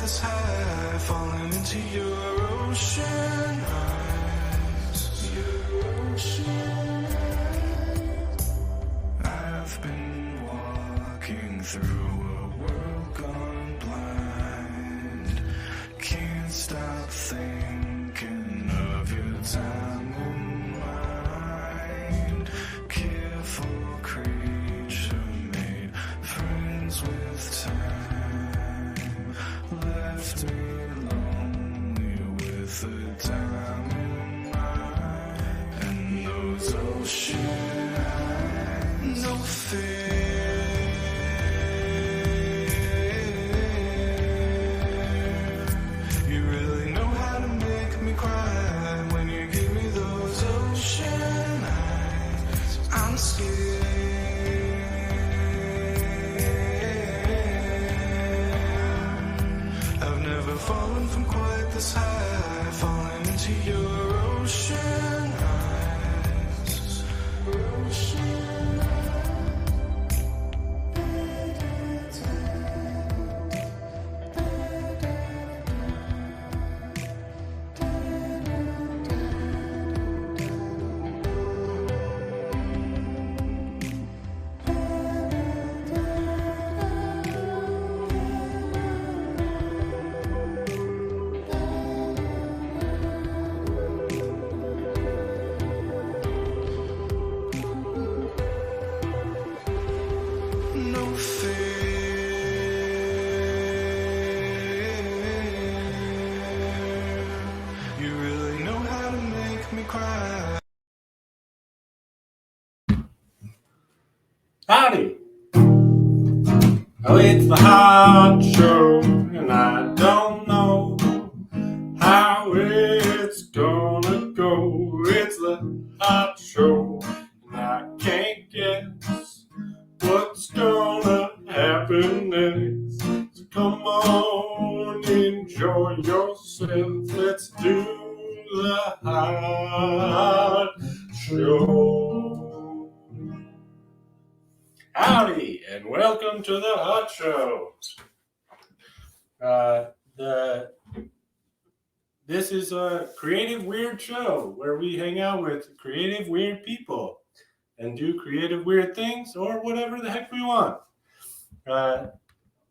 this high, falling into your ocean eyes. Your ocean eyes. I've been walking through a world gone blind. Can't stop thinking of your time in mind. Careful creature made friends with time. Left me lonely with a diamond mind. And those ocean eyes, no fear. You really know how to make me cry when you give me those ocean eyes. I'm scared. I've never fallen from quite this high, falling into your ocean eyes. Ocean no fear. You really know how to make me cry. Howdy! Oh, it's the hot show, and I don't know how it's gonna go. It's the hot show, and I can't guess what's gonna happen next. So come on, enjoy yourself. Let's do the hot show. Howdy, and welcome to the Hot Show. This is a creative, weird show where we hang out with creative, weird people and do creative, weird things or whatever the heck we want.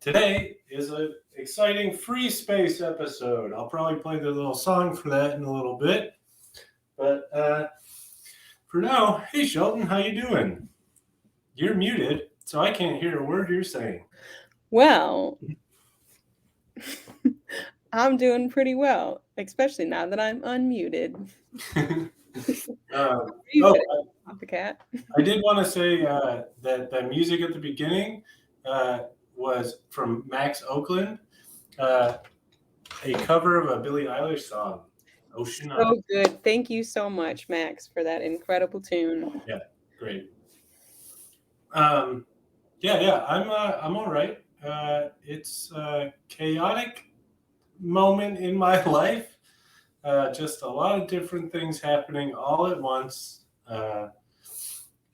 Today is an exciting free space episode. I'll probably play the little song for that in a little bit. But for now, hey Shelton, how you doing? You're muted, so I can't hear a word you're saying. Well, I'm doing pretty well, especially now that I'm unmuted. Copycat. I did want to say that music at the beginning was from Max Oakland, a cover of a Billie Eilish song, Ocean Eyes. So good. Thank you so much, Max, for that incredible tune. Yeah, great. I'm all right. It's a chaotic moment in my life. Just a lot of different things happening all at once. But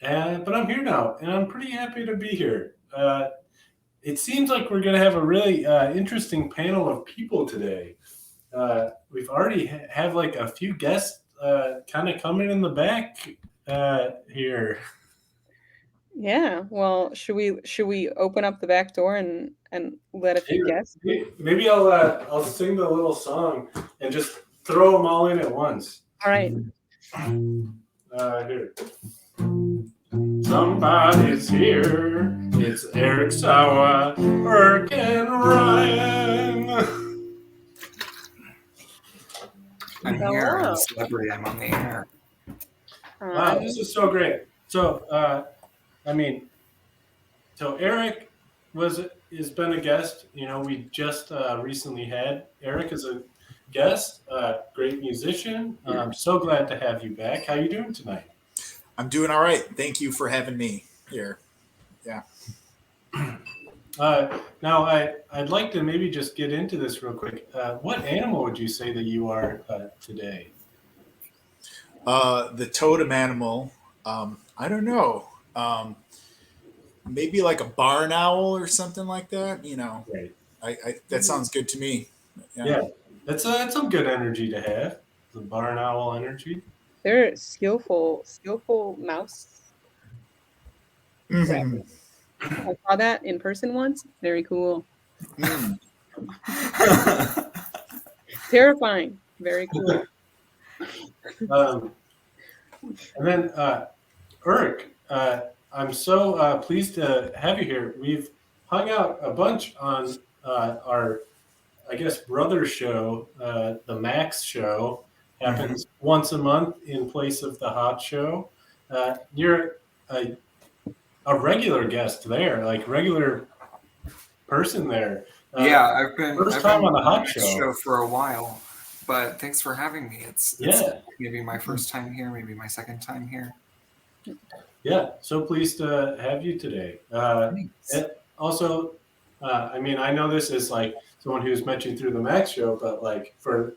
I'm here now, and I'm pretty happy to be here. It seems like we're going to have a really interesting panel of people today. We've already have like a few guests kind of coming in the back here. Yeah. Well, should we open up the back door and let a few guests? Maybe I'll sing the little song and just throw them all in at once. All right. Here. Somebody's here. It's Erik Sowa, Erik and Ryan. I'm here. I'm a celebrity. I'm on the air. Wow, this is so great. So, Erik has been a guest. You know, we just recently had Erik as a guest. Great musician. I'm so glad to have you back. How you doing tonight? I'm doing all right. Thank you for having me here. Yeah. Now, I'd like to maybe just get into this real quick. What animal would you say that you are today? The totem animal. I don't know. Maybe like a barn owl or something like that. You know. Right. That sounds good to me. Yeah, that's some good energy to have. The barn owl energy. They're skillful mouse Mhm. trappers. I saw that in person once. Very cool. Mm. Terrifying. Very cool. And then Erik, I'm so pleased to have you here. We've hung out a bunch on our, I guess, brother show, the Max show. Happens once a month in place of the Hot Show. You're a regular guest there, like regular person there. Yeah, I've been First time on the Hot Max Show. for a while, but thanks for having me. It's Yeah. maybe my first time here, maybe my second time here. Yeah, so pleased to have you today. Thanks. And also, I mean, I know this is like someone who's mentioned through the Max show, but like for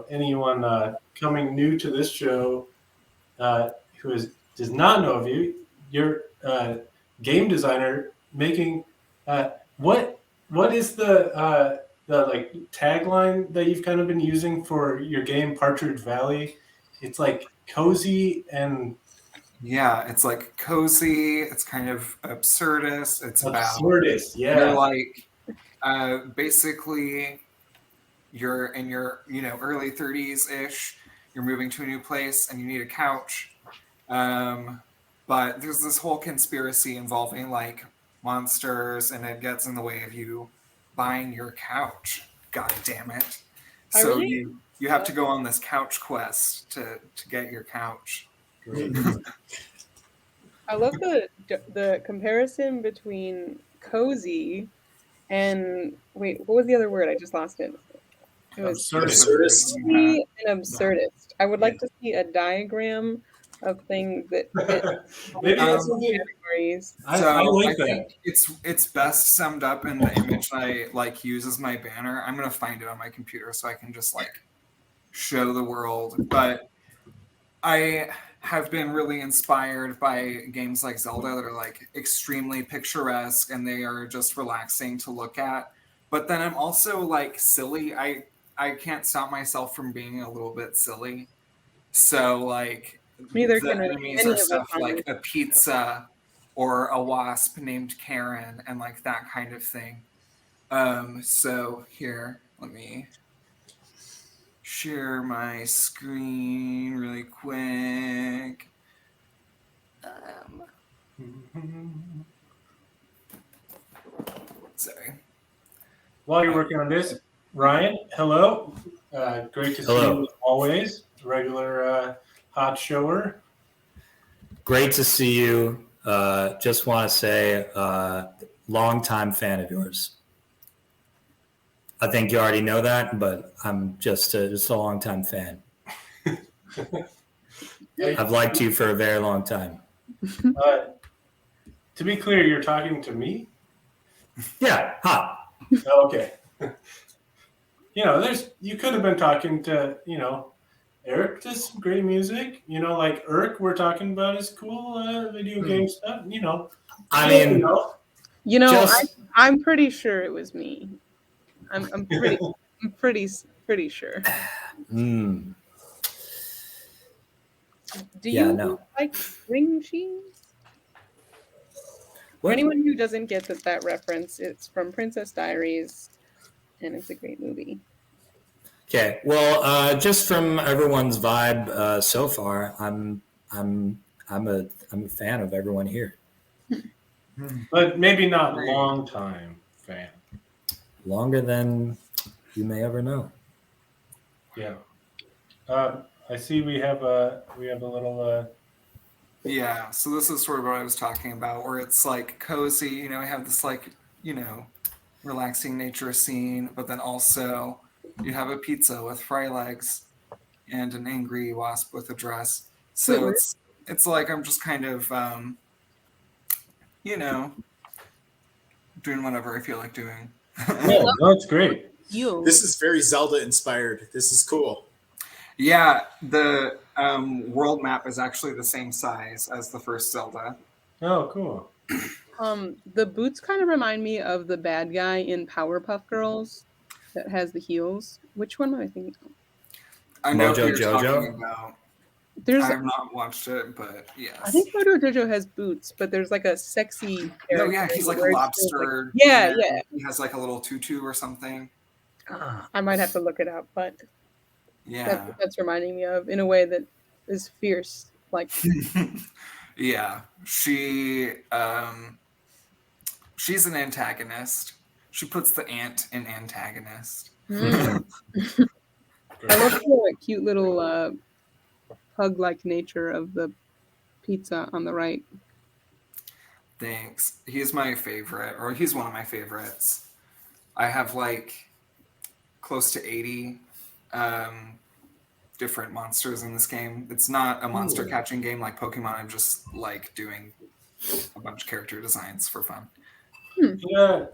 anyone coming new to this show does not know of you, you're a game designer making what is the like tagline that you've kind of been using for your game Partridge Valley? It's like cozy and Yeah, it's like cozy. It's kind of absurdist. It's about absurdist. you're Yeah, like basically you're in your early 30s ish. You're moving to a new place and you need a couch. But there's this whole conspiracy involving like monsters, and it gets in the way of you buying your couch. God damn it! I So really- you have to go on this couch quest to get your couch. great. I love the comparison between cozy and wait, what was the other word? I just lost it. It was Absurdist. cozy and absurdist. I would like to see a diagram of things that fit Maybe that's something. categories. I like that. think it's best summed up in the image I like use as my banner. I'm gonna find it on my computer so I can just like show the world. But I have been really inspired by games like Zelda that are like extremely picturesque and they are just relaxing to look at. But then I'm also like silly. I can't stop myself from being a little bit silly. So like Neither the can enemies any are of us stuff on like a pizza or a wasp named Karen and like that kind of thing. So here, let me share my screen really quick. Sorry. While you're working on this, Ryan, hello. Great to see you as always. Regular hot shower. Great to see you. Just want to say, longtime fan of yours. I think you already know that, but I'm just a longtime fan. I've liked you for a very long time. To be clear, you're talking to me? Yeah, hot. Oh, okay. You could have been talking to, Erik does some great music. Like Erik, we're talking about his cool video game stuff. I mean, I'm pretty sure it was me. I'm pretty sure. mm, Do Yeah, you no. like string cheese? For what? anyone who doesn't get that reference, it's from Princess Diaries, and it's a great movie. Okay. Well, just from everyone's vibe so far, I'm a fan of everyone here. But maybe not long time fan. Longer than you may ever know. Yeah. I see we have a little Yeah, so this is sort of what I was talking about, where it's like cozy, we have this like, relaxing nature scene, but then also you have a pizza with fry legs and an angry wasp with a dress. So it's like I'm just kind of doing whatever I feel like doing. yeah, that's great. This is very Zelda inspired. This is cool. Yeah, the world map is actually the same size as the first Zelda. Oh, cool. The boots kind of remind me of the bad guy in Powerpuff Girls that has the heels. Which one am I thinking of? I know who Mojo you're talking Jojo? about. There's, I have not watched it, but yes. I think Mojo Jojo has boots, but there's like a sexy No, character. yeah, he's like a where it's just lobster. yeah, man. yeah. He has like a little tutu or something. I might have to look it up, but Yeah. that's reminding me of in a way that is fierce. Like, Yeah. She's an antagonist. She puts the ant in antagonist. I love the cute little pug-like nature of the pizza on the right. Thanks. He's my favorite, or he's one of my favorites. I have like close to 80 different monsters in this game. It's not a monster catching game like Pokemon. I'm just like doing a bunch of character designs for fun. Yeah,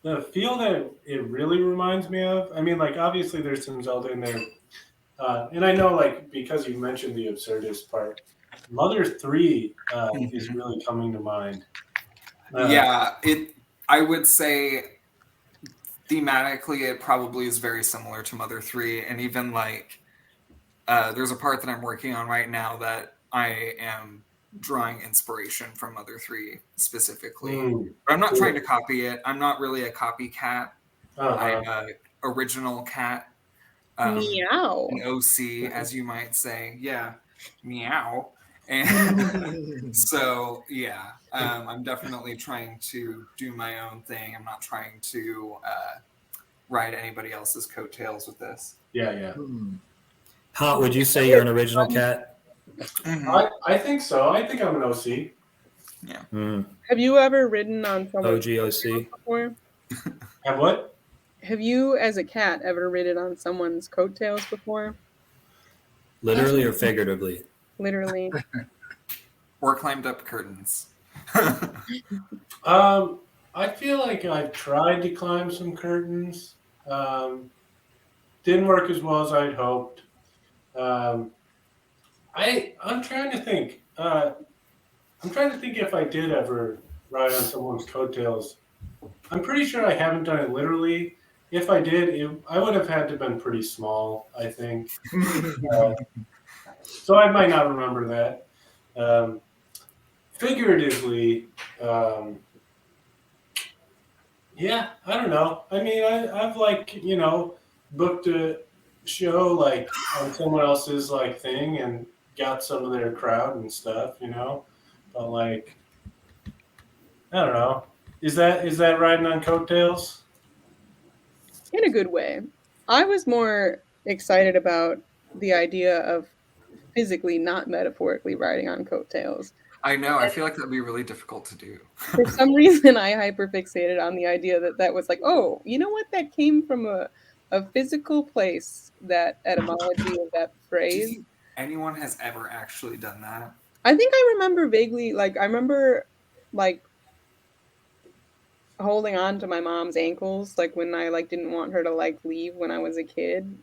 the feel that it really reminds me of. I mean, like obviously there's some Zelda in there, and I know like because you mentioned the absurdist part, Mother 3 is really coming to mind. I would say thematically it probably is very similar to Mother 3, and even like there's a part that I'm working on right now that I am drawing inspiration from Mother 3 specifically. But I'm not trying to copy it. I'm not really a copycat. I'm an original cat. Meow. An OC, as you might say. Yeah, meow. And so, yeah, I'm definitely trying to do my own thing. I'm not trying to ride anybody else's coattails with this. Yeah. How would you say you're an original cat? I think so. I think I'm an OC. Yeah. Have you ever ridden on someone's OGOC before? Have what? Have you, as a cat, ever ridden on someone's coattails before? Literally or figuratively? Literally. Or climbed up curtains. I feel like I've tried to climb some curtains. Didn't work as well as I'd hoped. I'm trying to think. I'm trying to think if I did ever ride on someone's coattails. I'm pretty sure I haven't done it literally. If I did, I would have had to have been pretty small, I think. So I might not remember that. Figuratively, yeah, I don't know. I mean, I've like, booked a show like on someone else's like thing and got some of their crowd and stuff, but like, I don't know. Is that riding on coattails? In a good way. I was more excited about the idea of physically, not metaphorically, riding on coattails. I know. I feel like that'd be really difficult to do. For some reason, I hyperfixated on the idea that was like, oh, you know what? That came from a physical place, that etymology of that Do you phrase. think anyone has ever actually done that? I think I remember vaguely, like, holding on to my mom's ankles, like when I didn't want her to leave when I was a kid.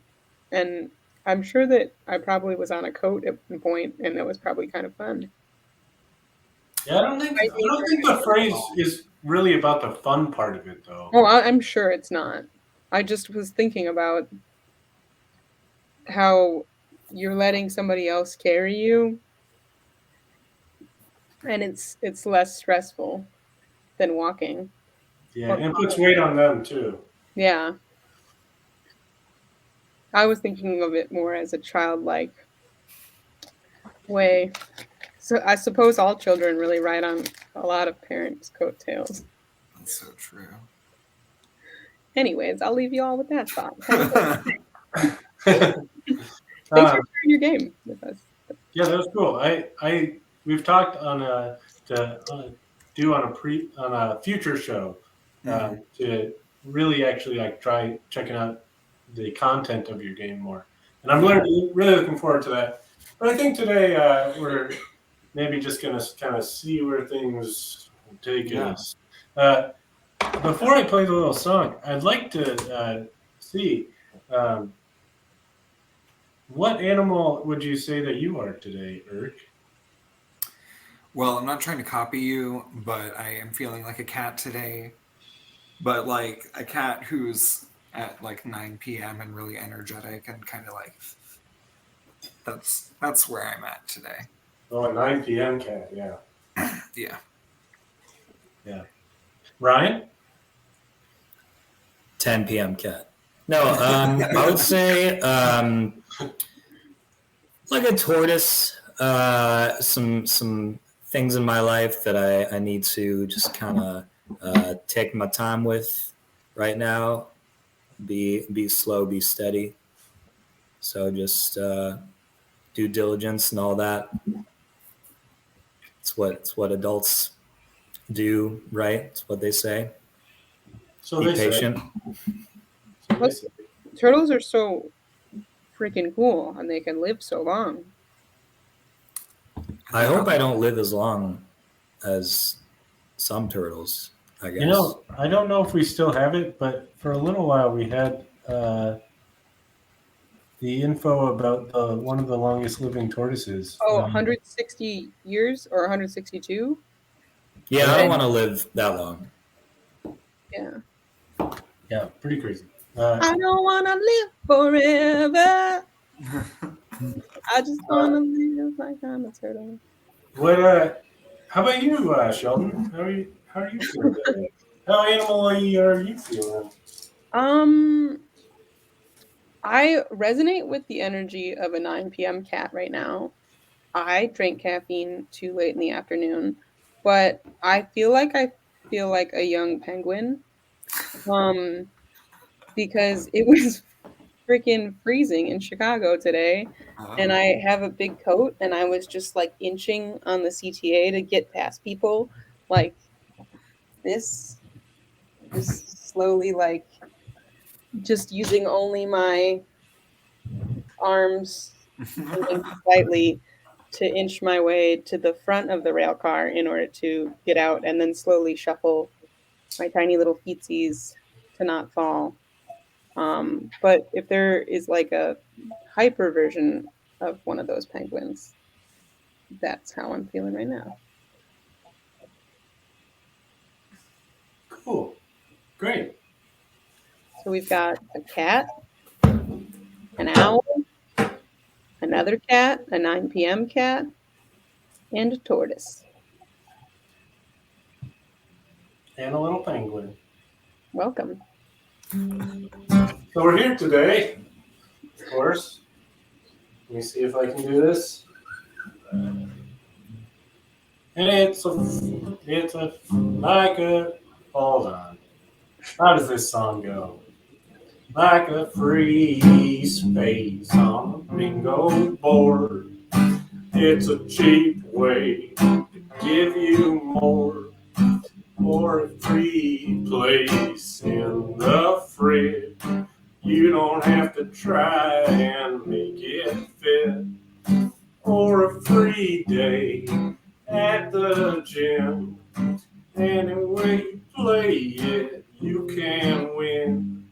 And I'm sure that I probably was on a coat at one point, and that was probably kind of fun. Yeah, I don't think the phrase is really about the fun part of it, though. Oh, I'm sure it's not. I just was thinking about how you're letting somebody else carry you, and it's less stressful than walking. Yeah, and it puts weight on them too. Yeah. I was thinking of it more as a childlike way. So I suppose all children really ride on a lot of parents' coattails. That's so true. Anyways, I'll leave you all with that thought. Thanks for sharing your game with us. Yeah, that was cool. We've talked on a future show to really actually try checking out the content of your game more, and I'm really looking forward to that. But I think today we're maybe just gonna kind of see where things take us. Before I play the little song, I'd like to see what animal would you say that you are today, Erik? Well, I'm not trying to copy you, but I am feeling like a cat today. But like a cat who's at like 9 p.m. and really energetic and kind of like that's where I'm at today. Oh, a 9 p.m. cat. Yeah. Yeah. Ryan? 10 p.m. cat. No, I would say like a tortoise. Some things in my life that I need to just kind of take my time with right now. Be slow, be steady. So just due diligence and all that. It's what adults do, right? It's what they say. So Be they say. patient. So they say. Turtles are so freaking cool, and they can live so long. I hope I don't live as long as some turtles, I guess. You know, I don't know if we still have it, but for a little while we had the info about one of the longest living tortoises. Oh, 160 years or 162? Yeah, I don't want to live that long. Yeah. Yeah, pretty crazy. I don't want to live forever. I just want to live like I'm a turtle. What? How about you, Sheldon? How are you feeling today? How animal-y are you feeling? I resonate with the energy of a 9 p.m. cat right now. I drank caffeine too late in the afternoon, but I feel like a young penguin. Because it was freaking freezing in Chicago today, and I have a big coat, and I was just like inching on the CTA to get past people, like this, just slowly, like just using only my arms moving slightly to inch my way to the front of the rail car in order to get out, and then slowly shuffle my tiny little feetsies to not fall. But if there is like a hyper version of one of those penguins, that's how I'm feeling right now. Cool. Great. So we've got a cat, an owl, another cat, a 9 p.m. cat, and a tortoise. And a little penguin. Welcome. So we're here today, of course. Let me see if I can do this. And hold on. How does this song go? Like a free space on a bingo board. It's a cheap way to give you more. Or a free place in the fridge. You don't have to try and make it fit. Or a free day at the gym. Any way you play it, you can win.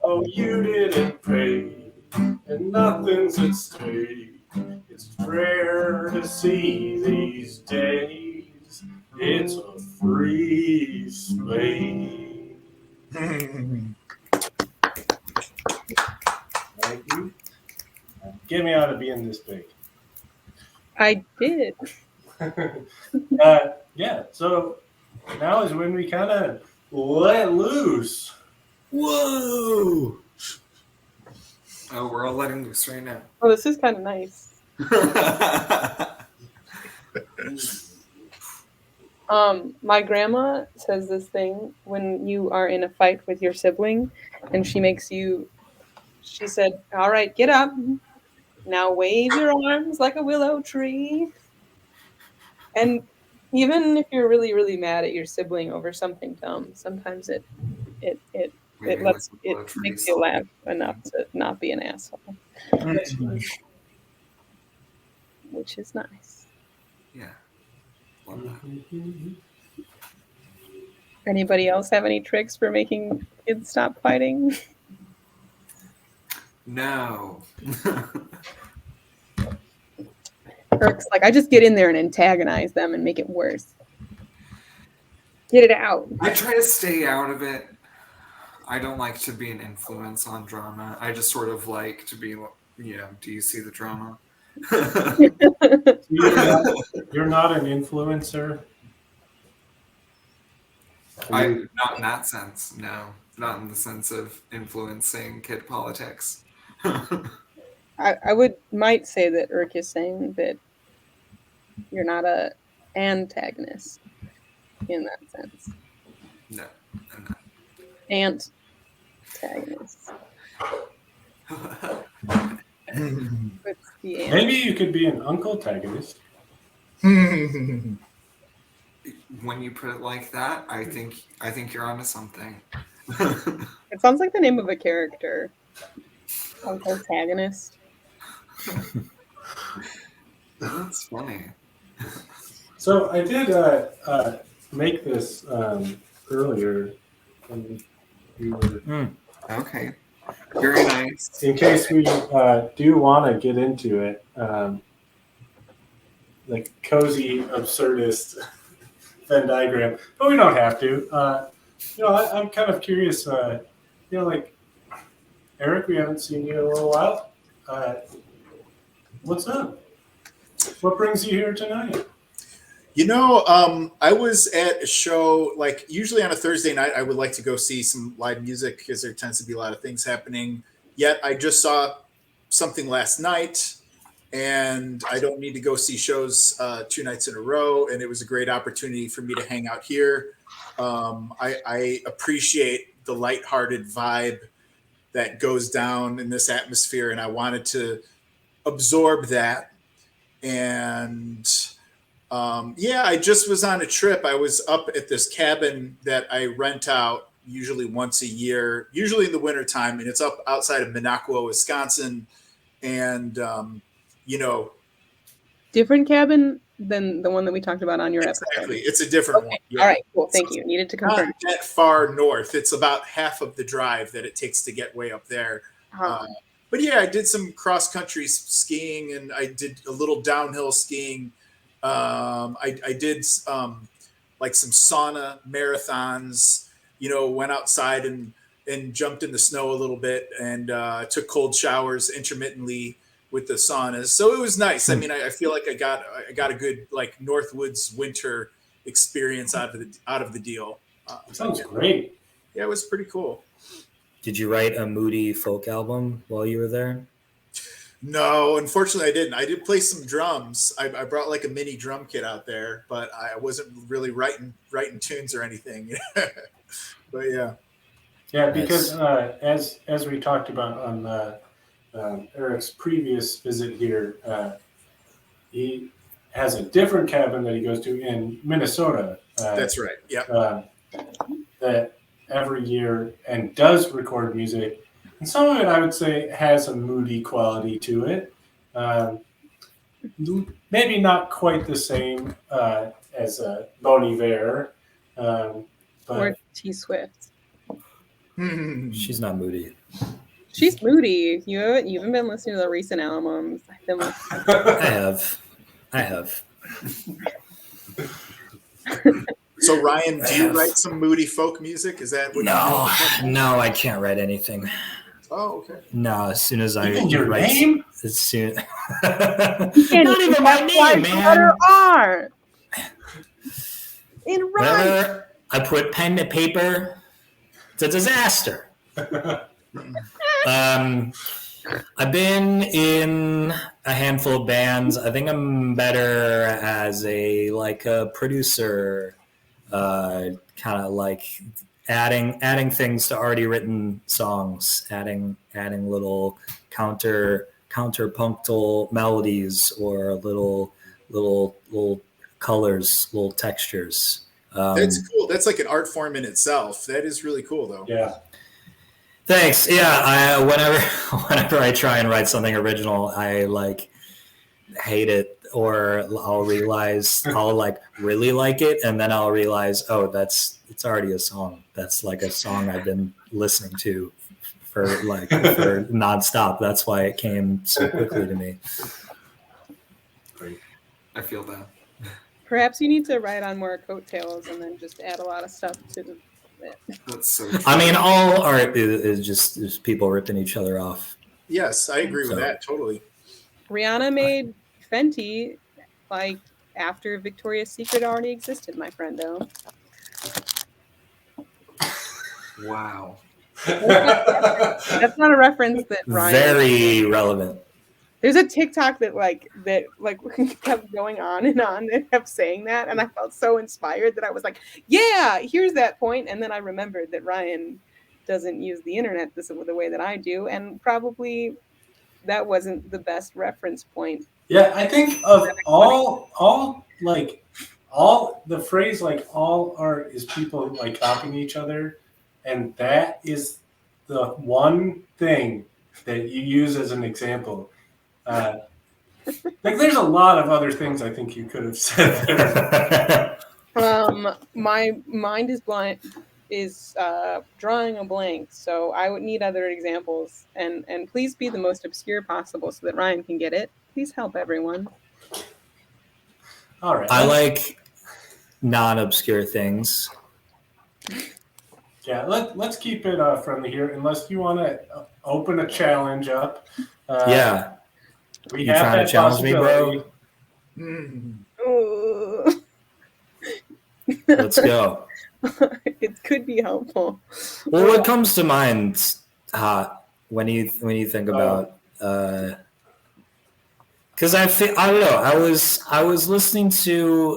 Oh, you didn't pay, and nothing's at stake. It's rare to see these days. It's a free space. Thank you. Get me out of being this big. I did. Yeah, so now is when we kind of let loose. Whoa! Oh, we're all letting loose right now. Oh, this is kind of nice. My grandma says this thing when you are in a fight with your sibling, and she said, "All right, get up. Now wave your arms like a willow tree." And even if you're really, really mad at your sibling over something dumb, sometimes it makes you laugh enough to not be an asshole, which is nice. Yeah. Love that. Anybody else have any tricks for making kids stop fighting? No. Eric's like, I just get in there and antagonize them and make it worse. Get it out. I try to stay out of it. I don't like to be an influence on drama. I just sort of like to be, do you see the drama? You're not an influencer. Not in that sense, no. Not in the sense of influencing kid politics. I might say that Eric is saying that you're not a antagonist in that sense. No, I'm not. Antagonist. What's the ant? Maybe you could be an uncle-tagonist. When you put it like that, I think you're onto something. It sounds like the name of a character. Antagonist. That's funny. So I did make this earlier when we were. Okay. Very nice. In case we do want to get into it, like cozy absurdist Venn diagram, but we don't have to. I'm kind of curious. Like Eric, we haven't seen you in a little while. What's up? What brings you here tonight? I was at a show, like usually on a Thursday night, I would like to go see some live music because there tends to be a lot of things happening. Yet I just saw something last night and I don't need to go see shows 2 nights in a row. And it was a great opportunity for me to hang out here. I appreciate the lighthearted vibe that goes down in this atmosphere. And I wanted to absorb that. And I just was on a trip. I was up at this cabin that I rent out usually once a year, usually in the wintertime, and it's up outside of Minocqua, Wisconsin. And, Different cabin than the one that we talked about on your episode. Exactly. It's a different one. Yeah. All right, cool. Thank you. Needed to confirm. Not that far north. It's about half of the drive that it takes to get way up there. But yeah, I did some cross-country skiing and I did a little downhill skiing. I did like some sauna marathons, went outside and jumped in the snow a little bit and took cold showers intermittently with the saunas. So it was nice. I mean, I feel like I got a good like Northwoods winter experience out of the deal. Sounds great. Yeah, it was pretty cool. Did you write a moody folk album while you were there? No, unfortunately I didn't. I did play some drums. I brought like a mini drum kit out there, but I wasn't really writing tunes or anything. But yeah. Yeah, because as we talked about on Eric's previous visit here, he has a different cabin that he goes to in Minnesota. That's right. Yeah. That every year and does record music. And some of it, I would say, has a moody quality to it. Maybe not quite the same as Bon Iver. Or T Swift. She's not moody. She's moody. You haven't been listening to the recent albums. I have. So Ryan, do you write some moody folk music? Is that what you do? No, I can't write anything. Oh, okay. No, as soon as I Your write, name? as soon. Not even my name, man. R. In right. Whenever I put pen to paper, it's a disaster. I've been in a handful of bands. I think I'm better as a producer, kind of like adding things to already written songs, adding little counterpunctual melodies or little colors, little textures. That's cool. That's like an art form in itself. That is really cool, though. Yeah. Thanks. Yeah. Whenever I try and write something original, I hate it, or I'll realize I'll really like it, and then I'll realize, it's already a song. That's like a song I've been listening to for nonstop. That's why it came so quickly to me. Right. I feel that. Perhaps you need to ride on more coattails and then just add a lot of stuff to it. That's so true. I mean, all art is just people ripping each other off. Yes, I agree with So- that totally. Rihanna made Fenty like after Victoria's Secret already existed, my friendo. Wow. That's not a reference that Ryan. Very relevant. There's a TikTok that kept going on and on that kept saying that, and I felt so inspired that I was like, "Yeah, here's that point." And then I remembered that Ryan doesn't use the internet the way that I do, and probably that wasn't the best reference point. Yeah, I think of all the phrase like all art is people like copying each other, and that is the one thing that you use as an example. Like there's a lot of other things I think you could have said there. My mind is drawing a blank, so I would need other examples, and please be the most obscure possible so that Ryan can get it. Please help everyone. All right. I like non-obscure things. Yeah, let's keep it friendly here, unless you want to open a challenge up. Yeah. We You have trying to that challenge me, possibility. bro? Ooh. Let's go. It could be helpful. Well, what comes to mind when you think about because I don't know, I was listening to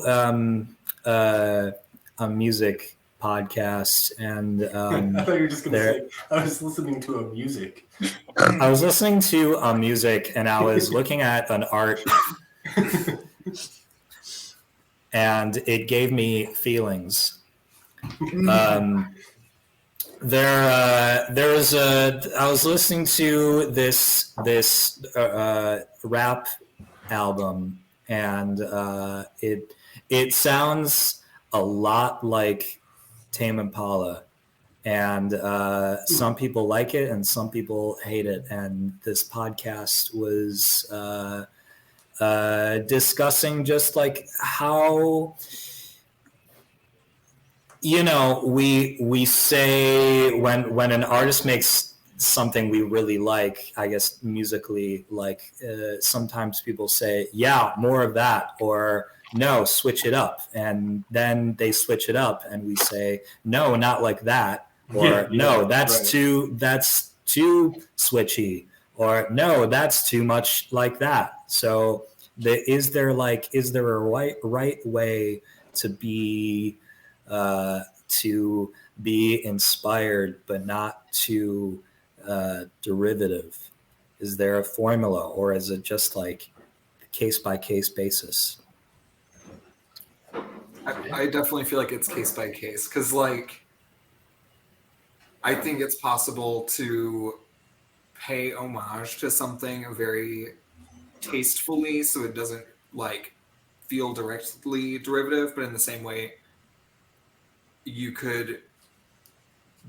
a music podcast, and I thought you were just going to say I was listening to a music. I was listening to music, and I was looking at an art, and it gave me feelings. I was listening to this rap album, and it sounds a lot like Tame Impala, and some people like it and some people hate it. And this podcast was discussing just like how, you know, we say when an artist makes something we really like, I guess musically, like sometimes people say, yeah, more of that, or no, switch it up, and then they switch it up and we say, no, not like that, or no, that's right. that's too switchy, or no, that's too much like that. So is there a right way to be inspired but not too derivative? Is there a formula, or is it just like case by case basis? I definitely feel like it's case by case, because like I think it's possible to pay homage to something very tastefully so it doesn't like feel directly derivative, but in the same way you could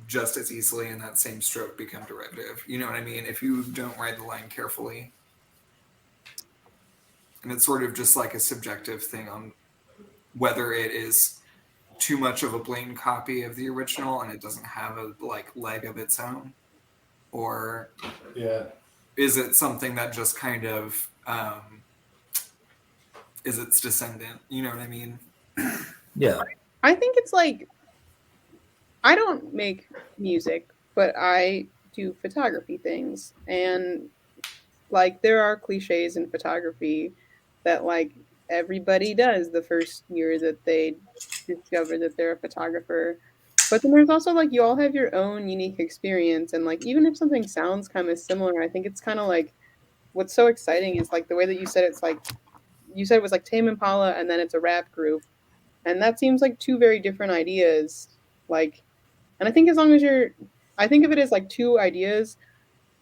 just as easily in that same stroke become derivative. You know what I mean? If you don't write the line carefully. And it's sort of just like a subjective thing on whether it is too much of a blatant copy of the original and it doesn't have a like leg of its own, or is it something that just kind of is its descendant? You know what I mean? Yeah. I think it's like, I don't make music, but I do photography things, and like there are cliches in photography that like everybody does the first year that they discover that they're a photographer. But then there's also like you all have your own unique experience, and like even if something sounds kind of similar, I think it's kind of like what's so exciting is like the way that you said it's like you said it was like Tame Impala and then it's a rap group, and that seems like two very different ideas. Like, and I think as long as I think of it as like two ideas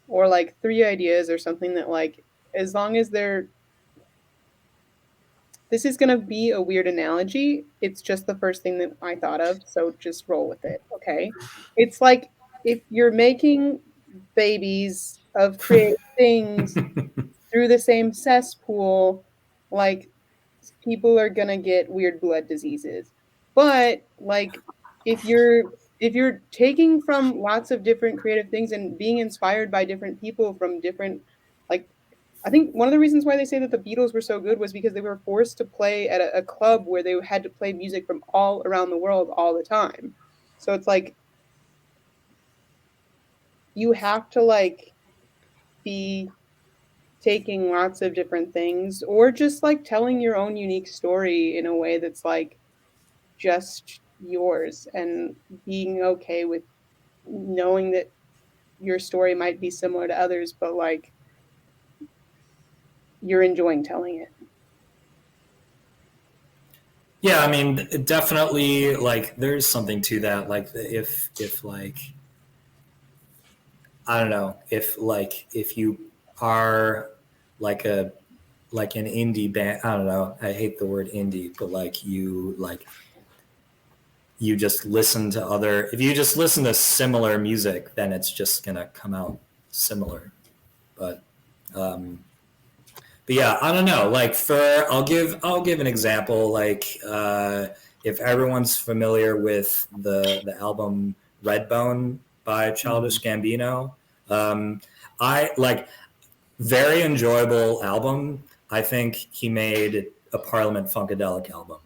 or like three ideas or something that like as long as this is going to be a weird analogy. It's just the first thing that I thought of, so just roll with it, okay? It's like if you're making babies of creative things through the same cesspool, like people are gonna get weird blood diseases. But like if you're taking from lots of different creative things and being inspired by different people from different like I think one of the reasons why they say that the Beatles were so good was because they were forced to play at a club where they had to play music from all around the world all the time. So it's like you have to like be taking lots of different things or just like telling your own unique story in a way that's like just yours and being okay with knowing that your story might be similar to others, but like you're enjoying telling it. Yeah, I mean, definitely, like, there's something to that. Like, if like, I don't know, if you are like like an indie band, I don't know, I hate the word indie, but you just listen to if you just listen to similar music, then it's just gonna come out similar. But yeah, I don't know. Like I'll give an example. Like if everyone's familiar with the album Redbone by Childish Gambino, I like very enjoyable album. I think he made a Parliament Funkadelic album,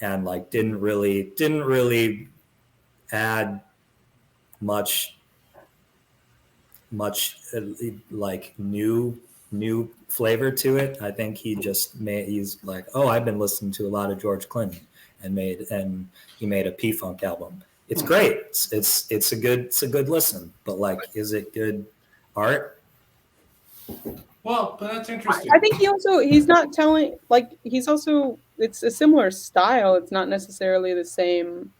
and like didn't really add much like new flavor to it. I think he's like, oh, I've been listening to a lot of George Clinton and he made a P-Funk album. It's great. It's a good listen, but like, is it good art? Well, but that's interesting. I think he's not telling like it's a similar style. It's not necessarily the same.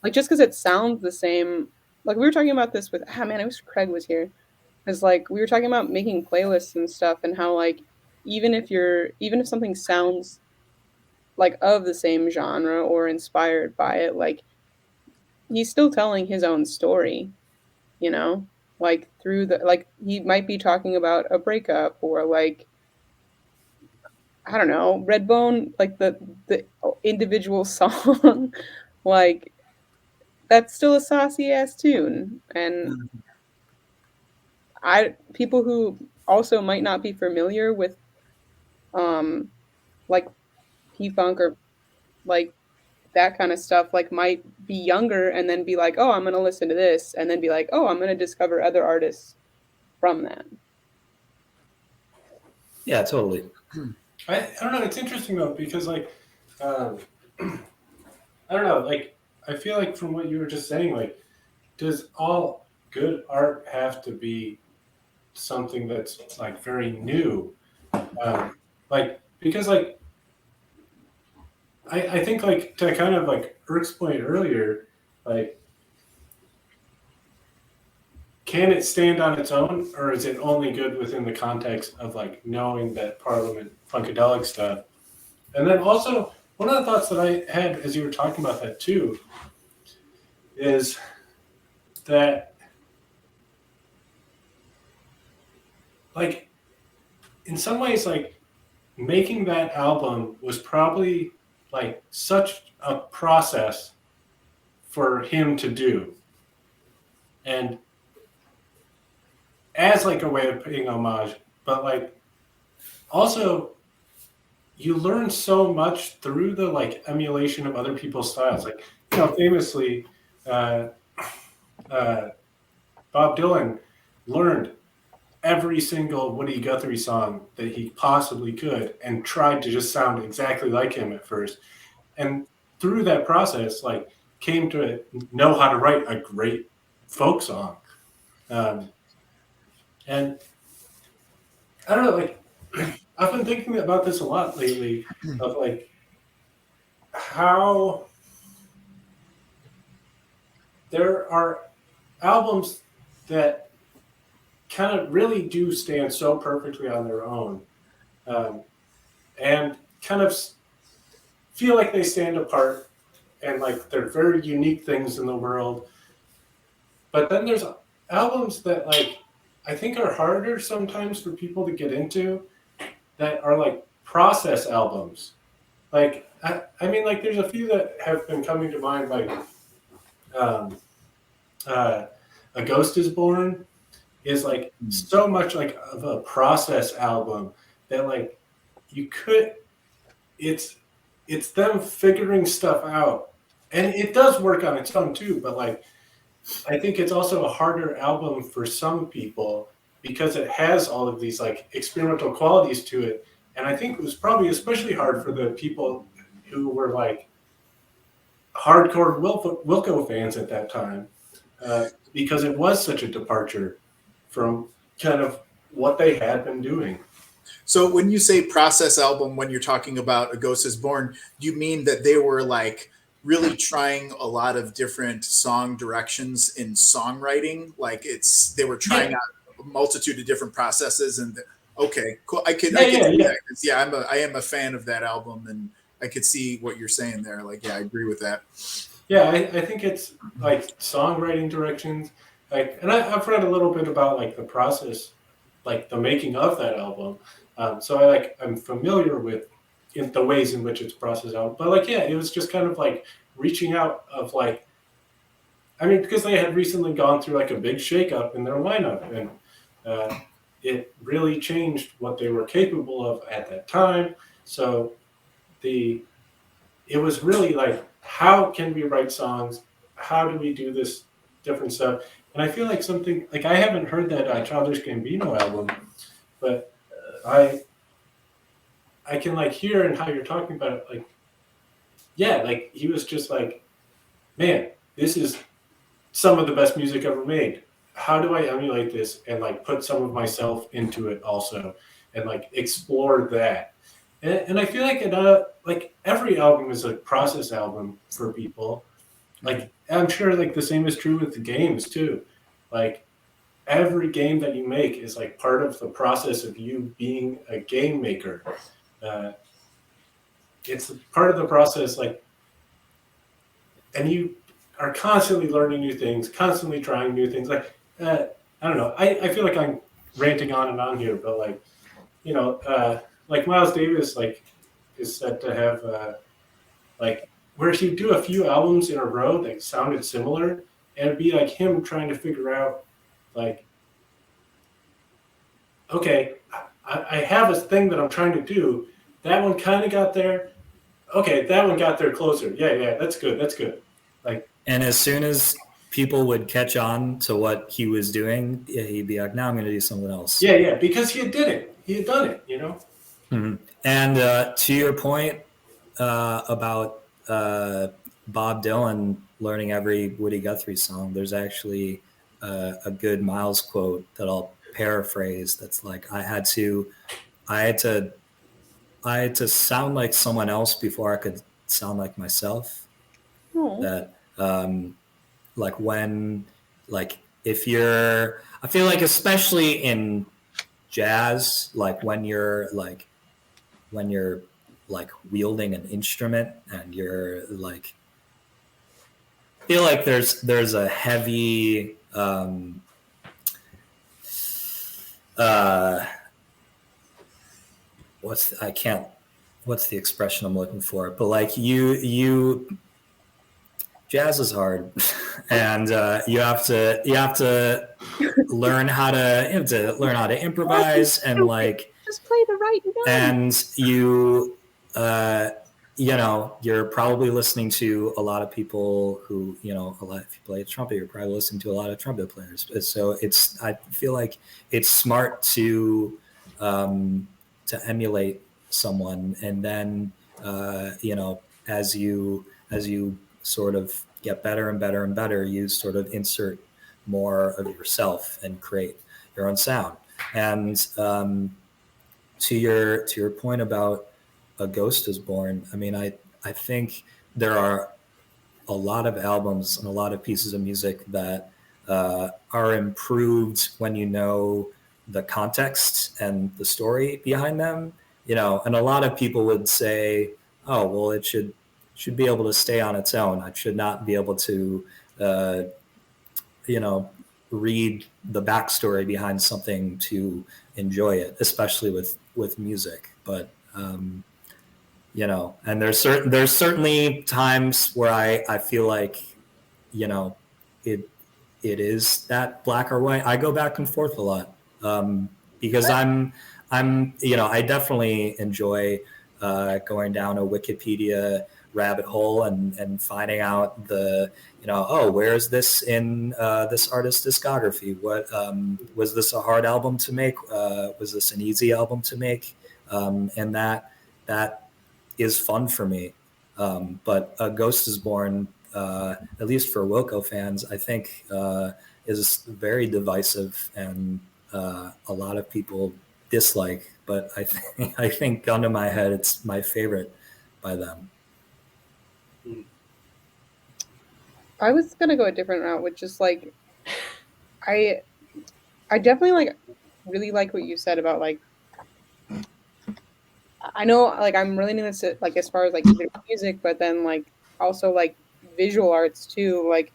Like just because it sounds the same. Like we were talking about this with man, I wish Craig was here. Because like we were talking about making playlists and stuff and how like even if something sounds like of the same genre or inspired by it, like he's still telling his own story, you know? Like through the like he might be talking about a breakup or like I don't know, Redbone, like the individual song, like that's still a saucy ass tune. And people who also might not be familiar with like P-Funk or like that kind of stuff like might be younger and then be like, oh, I'm going to listen to this and then be like, oh, I'm going to discover other artists from that. Yeah, totally. I don't know. It's interesting though because like I don't know. Like I feel like from what you were just saying, like does all good art have to be something that's like very new? Like because like I think like to kind of like Eric's point earlier, like can it stand on its own or is it only good within the context of like knowing that Parliament Funkadelic stuff? And then also one of the thoughts that I had as you were talking about that too is that like in some ways like making that album was probably like such a process for him to do. And as like a way of paying homage, but like also you learn so much through the like emulation of other people's styles. Like, you know, famously, Bob Dylan learned every single Woody Guthrie song that he possibly could and tried to just sound exactly like him at first. And through that process, like came to know how to write a great folk song. And I don't know, like I've been thinking about this a lot lately of like how there are albums that kind of really do stand so perfectly on their own and kind of feel like they stand apart and like they're very unique things in the world. But then there's albums that like I think are harder sometimes for people to get into that are like process albums. Like I mean, like there's a few that have been coming to mind, like A Ghost is Born is like so much like of a process album that like you could it's them figuring stuff out, and it does work on its own too, but like I think it's also a harder album for some people because it has all of these like experimental qualities to it, and I think it was probably especially hard for the people who were like hardcore Wilco fans at that time, because it was such a departure from kind of what they had been doing. So when you say process album, when you're talking about A Ghost is Born, do you mean that they were like really trying a lot of different song directions in songwriting? Like they were trying out a multitude of different processes, and okay, cool. I could see that. 'Cause, I am a fan of that album, and I could see what you're saying there. Like, yeah, I agree with that. Yeah, I think it's like songwriting directions. Like, and I've read a little bit about like the process, like the making of that album. So I'm familiar with the ways in which it's processed out. But like, yeah, it was just kind of like reaching out of like, I mean, because they had recently gone through like a big shakeup in their lineup, and it really changed what they were capable of at that time. So it was really like, how can we write songs? How do we do this different stuff? And I feel like something like I haven't heard that Childish Gambino album, but I can like hear in how you're talking about it, like, yeah, like he was just like, man, this is some of the best music ever made. How do I emulate this and like put some of myself into it also, and like explore that? And I feel like like every album is a process album for people. Like I'm sure like the same is true with the games too. Like every game that you make is like part of the process of you being a game maker. It's part of the process, like, and you are constantly learning new things, constantly trying new things. Like I don't know. I feel like I'm ranting on and on here, but like, you know, like Miles Davis, like, is said to have, like, where he'd do a few albums in a row that sounded similar, and it'd be like him trying to figure out, like, okay, I have this thing that I'm trying to do. That one kind of got there. Okay, that one got there closer. Yeah, that's good. That's good. Like, and as soon as people would catch on to what he was doing, he'd be like, now I'm going to do something else. Yeah, because he had done it, you know? Mm-hmm. And to your point about Bob Dylan learning every Woody Guthrie song, there's actually a good Miles quote that I'll paraphrase. That's like, I had to sound like someone else before I could sound like myself. Oh. That like when, like if you're, I feel like especially in jazz, like when you're wielding an instrument and you're like, I feel like there's a heavy what's the expression I'm looking for, but like you jazz is hard, and you have to learn how to improvise, and like just play the right note. And you're probably listening to a lot of people who, if you play trumpet, you're probably listening to a lot of trumpet players. So I feel like it's smart to emulate someone, and then as you sort of get better and better and better, you sort of insert more of yourself and create your own sound. And to your point about A Ghost is Born, I mean, I think there are a lot of albums and a lot of pieces of music that are improved when you know the context and the story behind them, and a lot of people would say, oh, well, it should be able to stay on its own. I should not be able to, read the backstory behind something to enjoy it, especially with music. But Um, you know, and there's certainly times where I feel like, you know, it is that black or white. I go back and forth a lot, because you know, I definitely enjoy going down a Wikipedia rabbit hole and finding out the, you know, oh, where's this in this artist's discography? What was this a hard album to make? Was this an easy album to make? And that is fun for me. But A Ghost is Born, at least for Wilco fans, I think is very divisive, and a lot of people dislike. But I think gun to my head, it's my favorite by them. I was gonna go a different route, which is like, I definitely like really like what you said about like, I know like I'm really into this like as far as like either music, but then like also like visual arts too. Like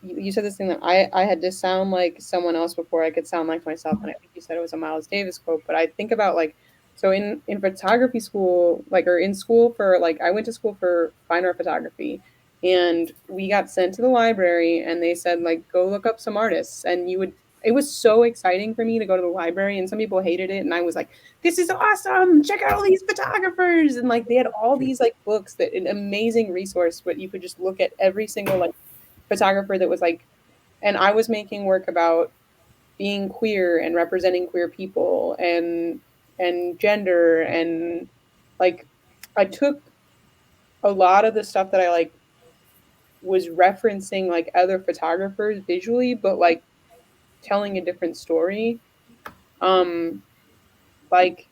you said this thing that I had to sound like someone else before I could sound like myself, and I think you said it was a Miles Davis quote. But I think about like, so in photography school, like, or in school for like, I went to school for fine art photography, and we got sent to the library, and they said like, go look up some artists, and you would. It was so exciting for me to go to the library, and some people hated it, and I was like, this is awesome, check out all these photographers, and like they had all these like books, that an amazing resource, but you could just look at every single like photographer that was like, and I was making work about being queer and representing queer people and gender, and like I took a lot of the stuff that I like was referencing like other photographers visually, but like telling a different story. Like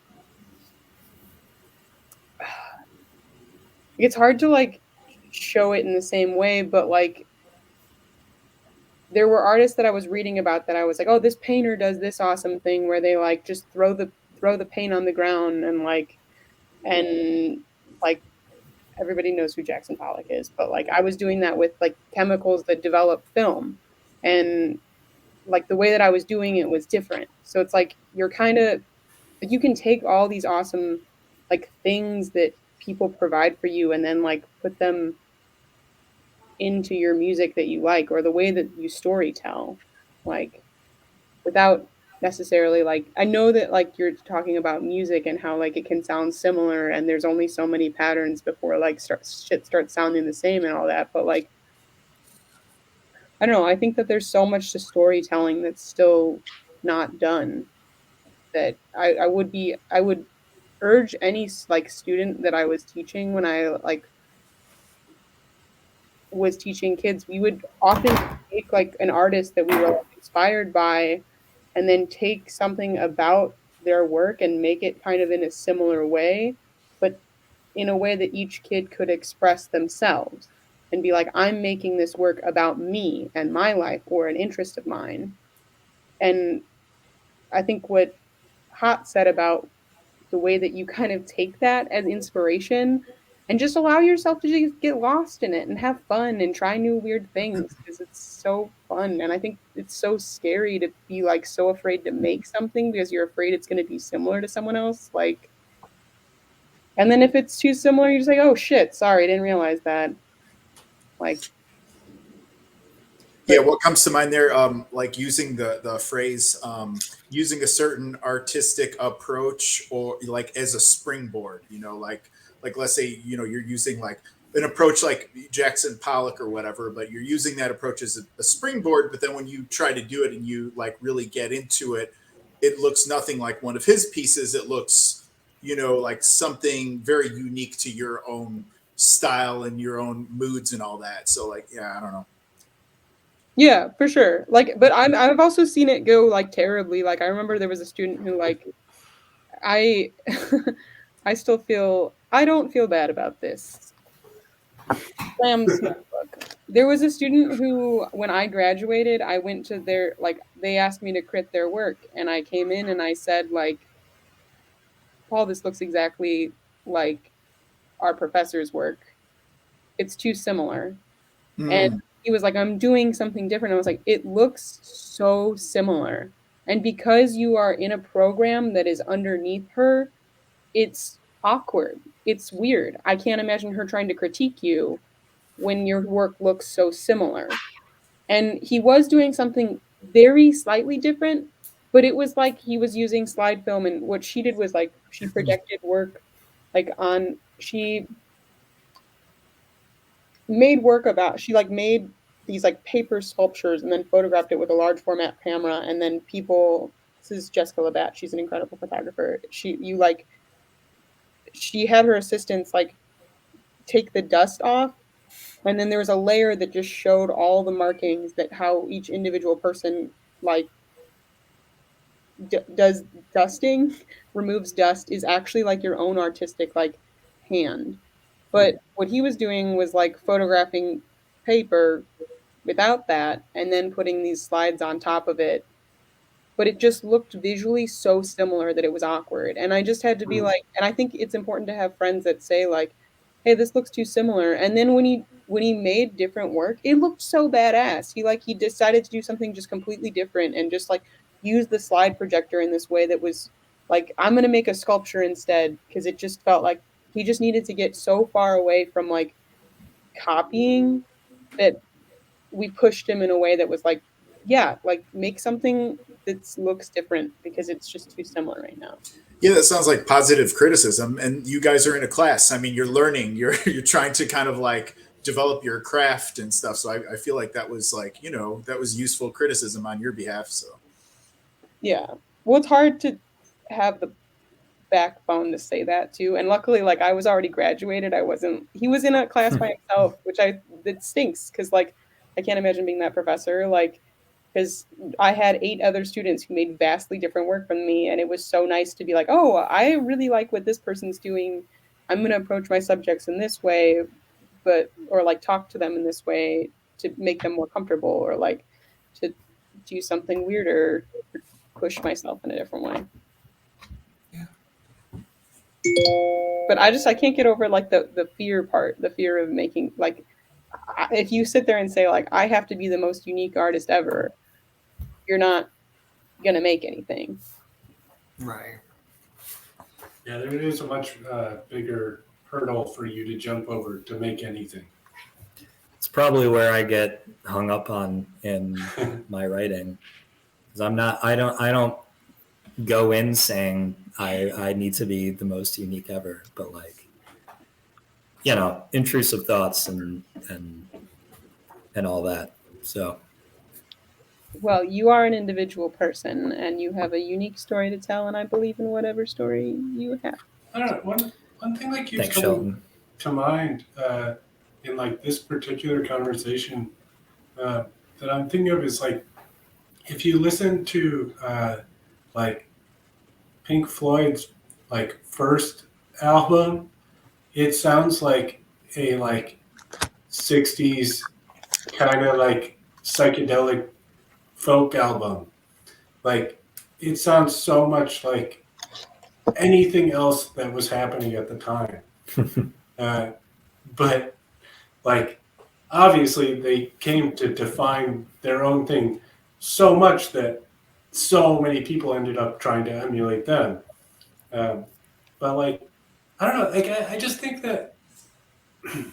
it's hard to like show it in the same way, but like there were artists that I was reading about that I was like, oh, this painter does this awesome thing where they like just throw the paint on the ground, and like everybody knows who Jackson Pollock is, but like I was doing that with like chemicals that develop film, and like the way that I was doing it was different. So it's like you're kind of like you can take all these awesome like things that people provide for you and then like put them into your music that you like, or the way that you story tell, like without necessarily like, I know that like you're talking about music and how like it can sound similar and there's only so many patterns before like shit starts sounding the same and all that, but like I don't know, I think that there's so much to storytelling that's still not done, that I would urge any like student that I was teaching when I like was teaching kids, we would often take like an artist that we were like, inspired by, and then take something about their work and make it kind of in a similar way, but in a way that each kid could express themselves and be like, I'm making this work about me and my life or an interest of mine. And I think what Hot said about the way that you kind of take that as inspiration and just allow yourself to just get lost in it and have fun and try new weird things, because it's so fun. And I think it's so scary to be like so afraid to make something because you're afraid it's going to be similar to someone else, like, and then if it's too similar you're just like, oh shit, sorry, I didn't realize that, like. Yeah, what comes to mind there, like using the phrase, using a certain artistic approach, or like as a springboard, you know, like let's say, you know, you're using like an approach like Jackson Pollock or whatever, but you're using that approach as a springboard, but then when you try to do it and you like really get into it, it looks nothing like one of his pieces. It looks, you know, like something very unique to your own style and your own moods and all that. So like, yeah, I don't know. Yeah, for sure. Like, but I've also seen it go like terribly. Like, I remember there was a student who like I I still feel, I don't feel bad about this. Sam's notebook. There was a student who, when I graduated, I went to their like they asked me to crit their work, and I came in and I said like, Paul, this looks exactly like our professor's work. It's too similar. And Mm. he was like, I'm doing something different. I was like, it looks so similar. And because you are in a program that is underneath her, it's awkward. It's weird. I can't imagine her trying to critique you when your work looks so similar. And he was doing something very slightly different, but it was like he was using slide film, and what she did was like she projected work like on she made work about she like made these like paper sculptures and then photographed it with a large format camera, and then people, this is Jessica Labatt, she's an incredible photographer. She had her assistants like take the dust off, and then there was a layer that just showed all the markings that how each individual person like does dusting, removes dust, is actually like your own artistic like hand. But what he was doing was like photographing paper without that and then putting these slides on top of it, but it just looked visually so similar that it was awkward. And I just had to be like, and I think it's important to have friends that say like, hey, this looks too similar. And then when he made different work, it looked so badass. He decided to do something just completely different and just like use the slide projector in this way that was like, I'm gonna make a sculpture instead, because it just felt like he just needed to get so far away from like copying that we pushed him in a way that was like, yeah, like make something that looks different because it's just too similar right now. Yeah, that sounds like positive criticism. And you guys are in a class. I mean, you're learning. You're trying to kind of like develop your craft and stuff. So I feel like that was like, that was useful criticism on your behalf. So Yeah. Well, it's hard to have the backbone to say that too. And luckily, like I was already graduated. He was in a class by himself, it stinks because like I can't imagine being that professor. Like, because I had 8 other students who made vastly different work from me, and it was so nice to be like, oh, I really like what this person's doing. I'm going to approach my subjects in this way, or like talk to them in this way to make them more comfortable, or like to do something weirder, or push myself in a different way. Yeah. But I can't get over like the fear part, the fear of making like, if you sit there and say like I have to be the most unique artist ever, you're not gonna make anything. Right. Yeah, there is a much bigger hurdle for you to jump over to make anything. It's probably where I get hung up on in my writing, because I don't go in saying I need to be the most unique ever, but like, intrusive thoughts and all that. So, well, you are an individual person and you have a unique story to tell, and I believe in whatever story you have. I don't know. One thing that keeps thanks, coming Shelton. to mind in like this particular conversation that I'm thinking of is like, if you listen to like Pink Floyd's like first album, it sounds like a like 60s kind of like psychedelic folk album. Like it sounds so much like anything else that was happening at the time. But like obviously they came to define their own thing so much that so many people ended up trying to emulate them. But like, I don't know, like I just think that I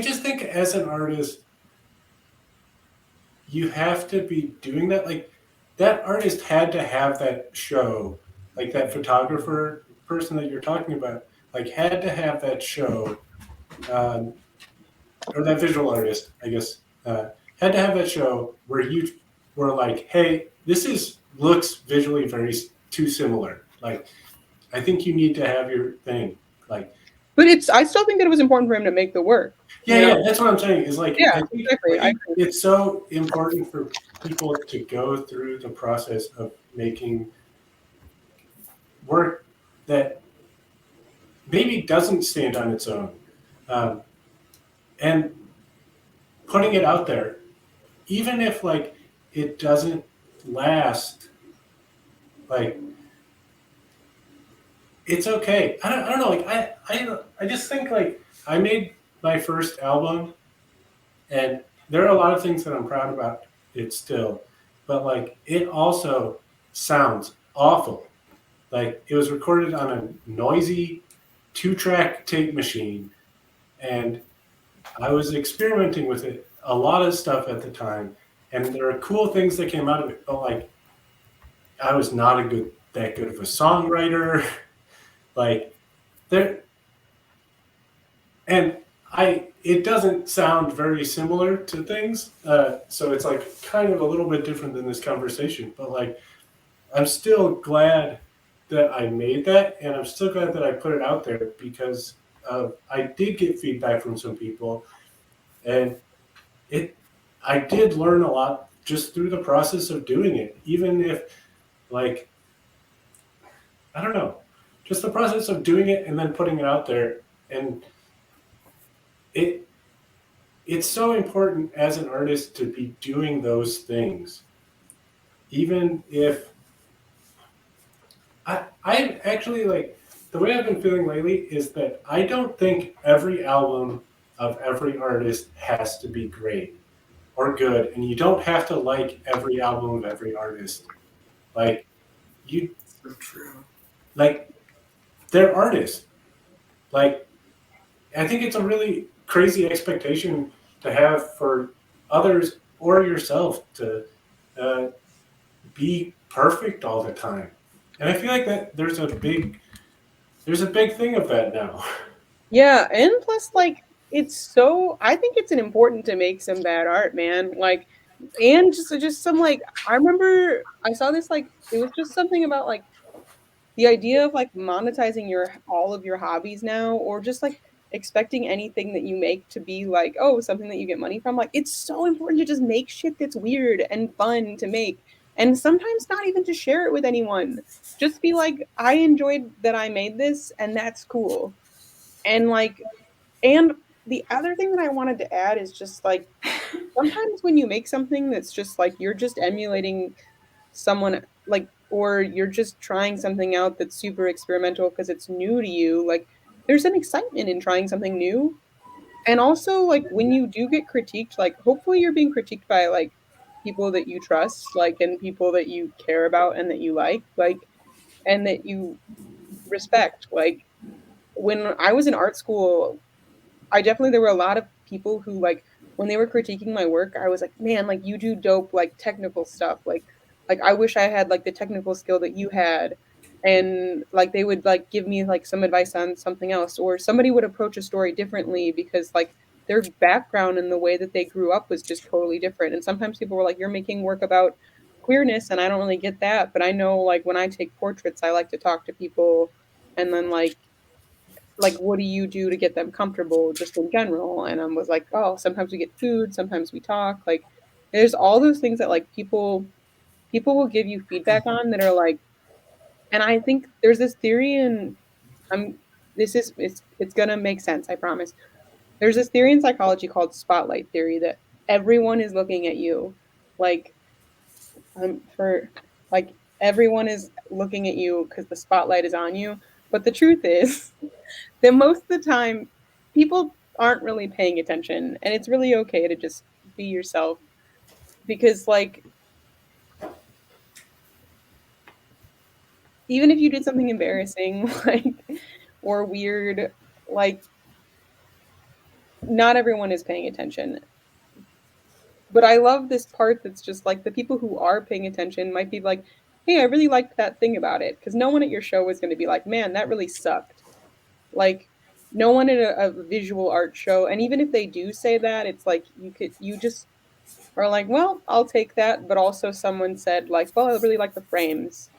just think as an artist, you have to be doing that. Like that artist had to have that show, like that photographer person that you're talking about, like had to have that show, or that visual artist, I guess, had to have that show where you were like, hey, looks visually very too similar. Like, I think you need to have your thing. Like, but I still think that it was important for him to make the work. Yeah, that's what I'm saying. Is like, yeah, I think, exactly. I think it's so important for people to go through the process of making work that maybe doesn't stand on its own, and putting it out there, even if like it doesn't last, like it's okay. I don't know. Like I just think like I made my first album, and there are a lot of things that I'm proud about it still, but like it also sounds awful. Like, it was recorded on a noisy 2-track tape machine, and I was experimenting with it, a lot of stuff at the time, and there are cool things that came out of it, but like, I was not that good of a songwriter. Like, there, and it doesn't sound very similar to things, so it's like kind of a little bit different than this conversation, but like, I'm still glad that I made that, and I'm still glad that I put it out there, because I did get feedback from some people, and I did learn a lot just through the process of doing it, even if, like, I don't know, just the process of doing it and then putting it out there. And it's so important as an artist to be doing those things, even if I actually, like, the way I've been feeling lately is that I don't think every album of every artist has to be great or good, and you don't have to like every album of every artist. Like, you, So true. like, they're artists. Like, I think it's a really crazy expectation to have for others or yourself to uh, be perfect all the time. And I feel like that there's a big thing of that now. Yeah, and plus, like, I think it's an important to make some bad art, man. Like, and just some, like, I remember I saw this, like, it was just something about, like, the idea of, like, monetizing all of your hobbies now, or just, like, expecting anything that you make to be like, oh, something that you get money from. Like, it's so important to just make shit that's weird and fun to make, and sometimes not even to share it with anyone. Just be like, I enjoyed that I made this, and that's cool. And like, and the other thing that I wanted to add is just like, sometimes when you make something that's just like you're just emulating someone, like, or you're just trying something out that's super experimental because it's new to you, like, there's an excitement in trying something new. And also, like, when you do get critiqued, like, hopefully you're being critiqued by, like, people that you trust, like, and people that you care about and that you like, and that you respect. Like, when I was in art school, I definitely there were a lot of people who, like, when they were critiquing my work, I was like, "Man, like, you do dope, like, technical stuff. Like, I wish I had, like, the technical skill that you had." And, like, they would, like, give me, like, some advice on something else, or somebody would approach a story differently because, like, their background and the way that they grew up was just totally different. And sometimes people were like, "You're making work about queerness, and I don't really get that, but I know, like, when I take portraits, I like to talk to people, and then, like, what do you do to get them comfortable just in general?" And I was like, oh, sometimes we get food, sometimes we talk. Like, there's all those things that, like, people will give you feedback on that are like, and I think there's this theory, and I'm this is it's gonna make sense, I promise. There's this theory in psychology called spotlight theory, that everyone is looking at you, like, for like, everyone is looking at you because the spotlight is on you. But the truth is that most of the time people aren't really paying attention, and it's really okay to just be yourself, because, like, even if you did something embarrassing, like, or weird, like, not everyone is paying attention. But I love this part that's just like, the people who are paying attention might be like, hey, I really liked that thing about it, because no one at your show is going to be like, man, that really sucked. Like, no one at a visual art show, and even if they do say that, it's like, you just are like, well, I'll take that. But also, someone said, like, well, I really like the frames,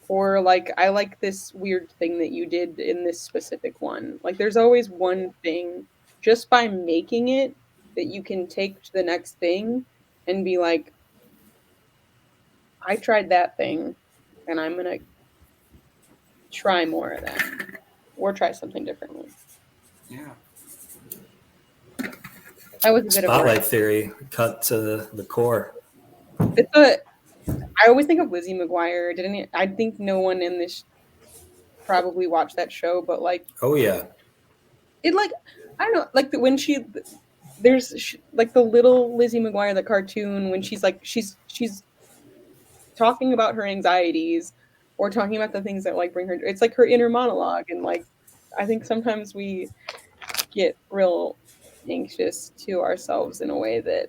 or like, I like this weird thing that you did in this specific one. Like, there's always one thing just by making it that you can take to the next thing and be like, I tried that thing, and I'm gonna try more of that, or try something differently. Yeah. That was a bit of Spotlight work. theory cut to the core. It's a. I always think of Lizzie McGuire. I think no one in this probably watched that show, but like, Oh yeah. it, like, I don't know, like, when like, the little Lizzie McGuire, the cartoon, when she's like, she's talking about her anxieties or talking about the things that like bring her. It's like her inner monologue, and like I think sometimes we get real anxious to ourselves in a way that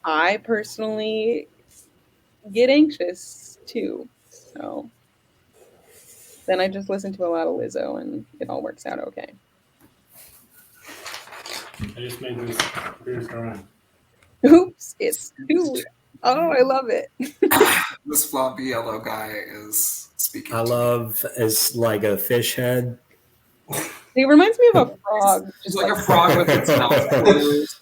I personally get anxious too. So then I just listen to a lot of Lizzo, and it all works out okay. I just made this beer drawing. Oops, it's two. Oh, I love it. This floppy yellow guy is speaking. I to love it's like a fish head. It reminds me of a frog. me. It's like a frog with its mouth closed.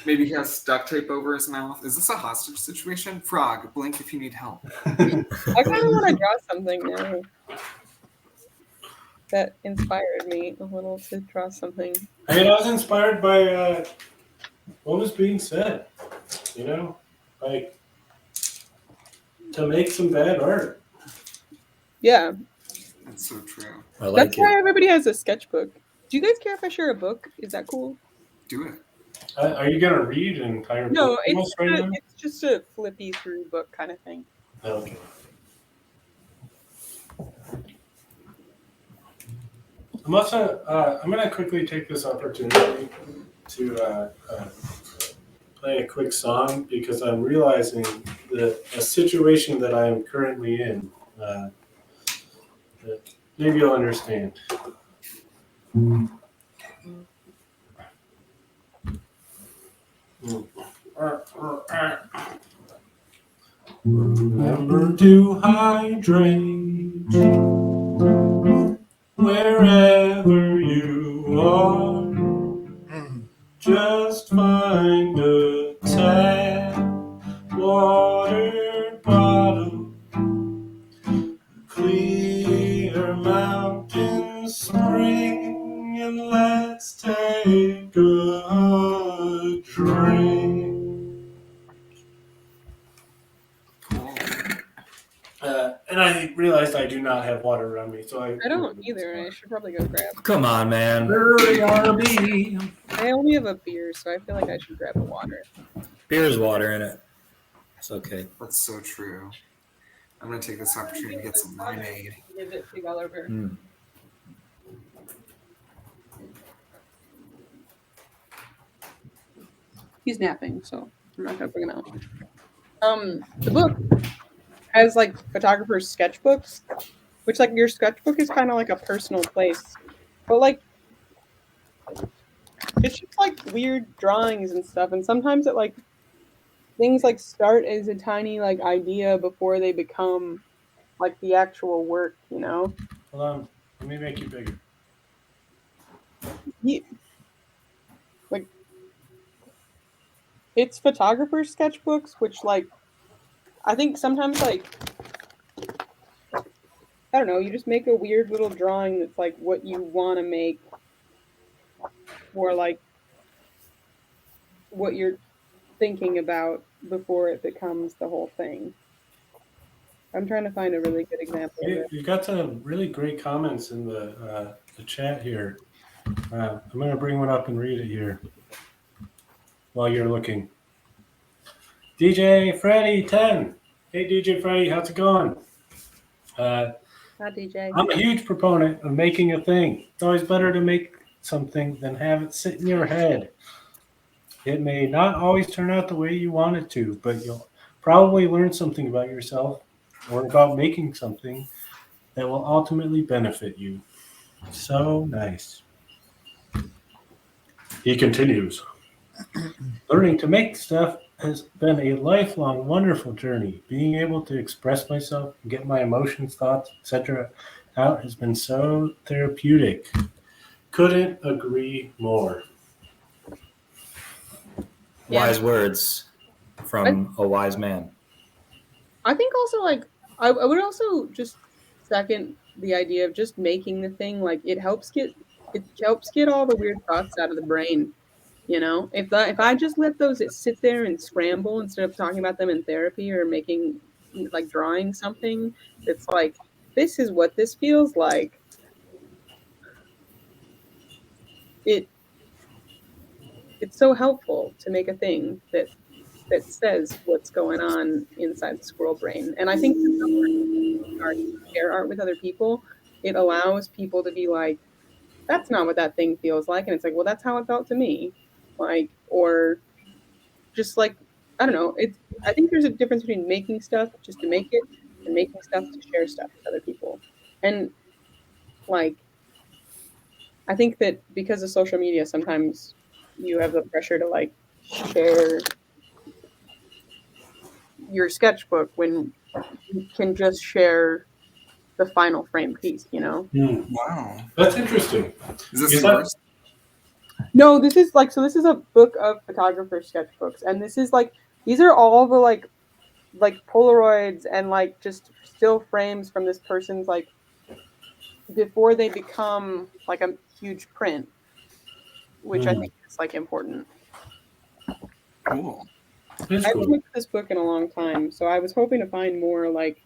Maybe he has duct tape over his mouth. Is this a hostage situation? Frog, blink if you need help. I kind of want to draw something now. That inspired me a little to draw something. I mean, I was inspired by what was being said, you know, like to make some bad art. Yeah, That's so true. I like that's why it. everybody has a sketchbook. Do you guys care if I share a book? Is that cool? Do it. Are you gonna read an entire No, book almost right now? it's just a flippy through book kind of thing. Okay. I'm also I'm gonna quickly take this opportunity to play a quick song because I'm realizing that a situation that I am currently in. That maybe you'll understand. Remember to hydrate wherever you are. Just find a tap water bottle, clear mountain spring, and let's take a drink. And I realized I do not have water around me, so I don't either. I should probably go grab. Come on, man. I only have a beer, so I feel like I should grab a water. Beer's water in it. It's okay. That's so true. I'm gonna take this opportunity to get some limeade. Give it big all over. He's napping, so I'm not gonna bring him out. The book has like photographers' sketchbooks, which like your sketchbook is kind of like a personal place, but like it's just like weird drawings and stuff, and sometimes it like things like start as a tiny like idea before they become like the actual work, you know? Hold on, let me make you bigger. Like it's photographers' sketchbooks, which like I think sometimes like I don't know, you just make a weird little drawing that's like what you want to make, or like what you're thinking about before it becomes the whole thing. I'm trying to find a really good example of it. You got some really great comments in the chat here. I'm going to bring one up and read it here while you're looking. DJ Freddy 10. Hey, DJ Freddy, how's it going? Hi, DJ. I'm a huge proponent of making a thing. It's always better to make something than have it sit in your head. It may not always turn out the way you want it to, but you'll probably learn something about yourself or about making something that will ultimately benefit you. So nice. He continues. Learning to make stuff has been a lifelong, wonderful journey. Being able to express myself and get my emotions, thoughts, etc. out has been so therapeutic. Couldn't agree more. Wise words from a wise man. I think also like I would also just second the idea of just making the thing. Like it helps get all the weird thoughts out of the brain. You know, if I just let those sit there and scramble instead of talking about them in therapy or making like drawing something that's like, this is what this feels like. It's so helpful to make a thing that that says what's going on inside the squirrel brain. And I think that art, share art with other people, it allows people to be like, that's not what that thing feels like. And it's like, well, that's how it felt to me. Like, or just like, I don't know. I think there's a difference between making stuff just to make it and making stuff to share stuff with other people. And like, I think that because of social media, sometimes you have the pressure to like share your sketchbook when you can just share the final frame piece, you know? Wow. That's interesting. Is this Is that- yours? No, this is like, so this is a book of photographer sketchbooks. And this is like, these are all the like Polaroids and like just still frames from this person's like, before they become like a huge print, which I think is like important. Cool. That's I cool. haven't looked at this book in a long time, so I was hoping to find more like.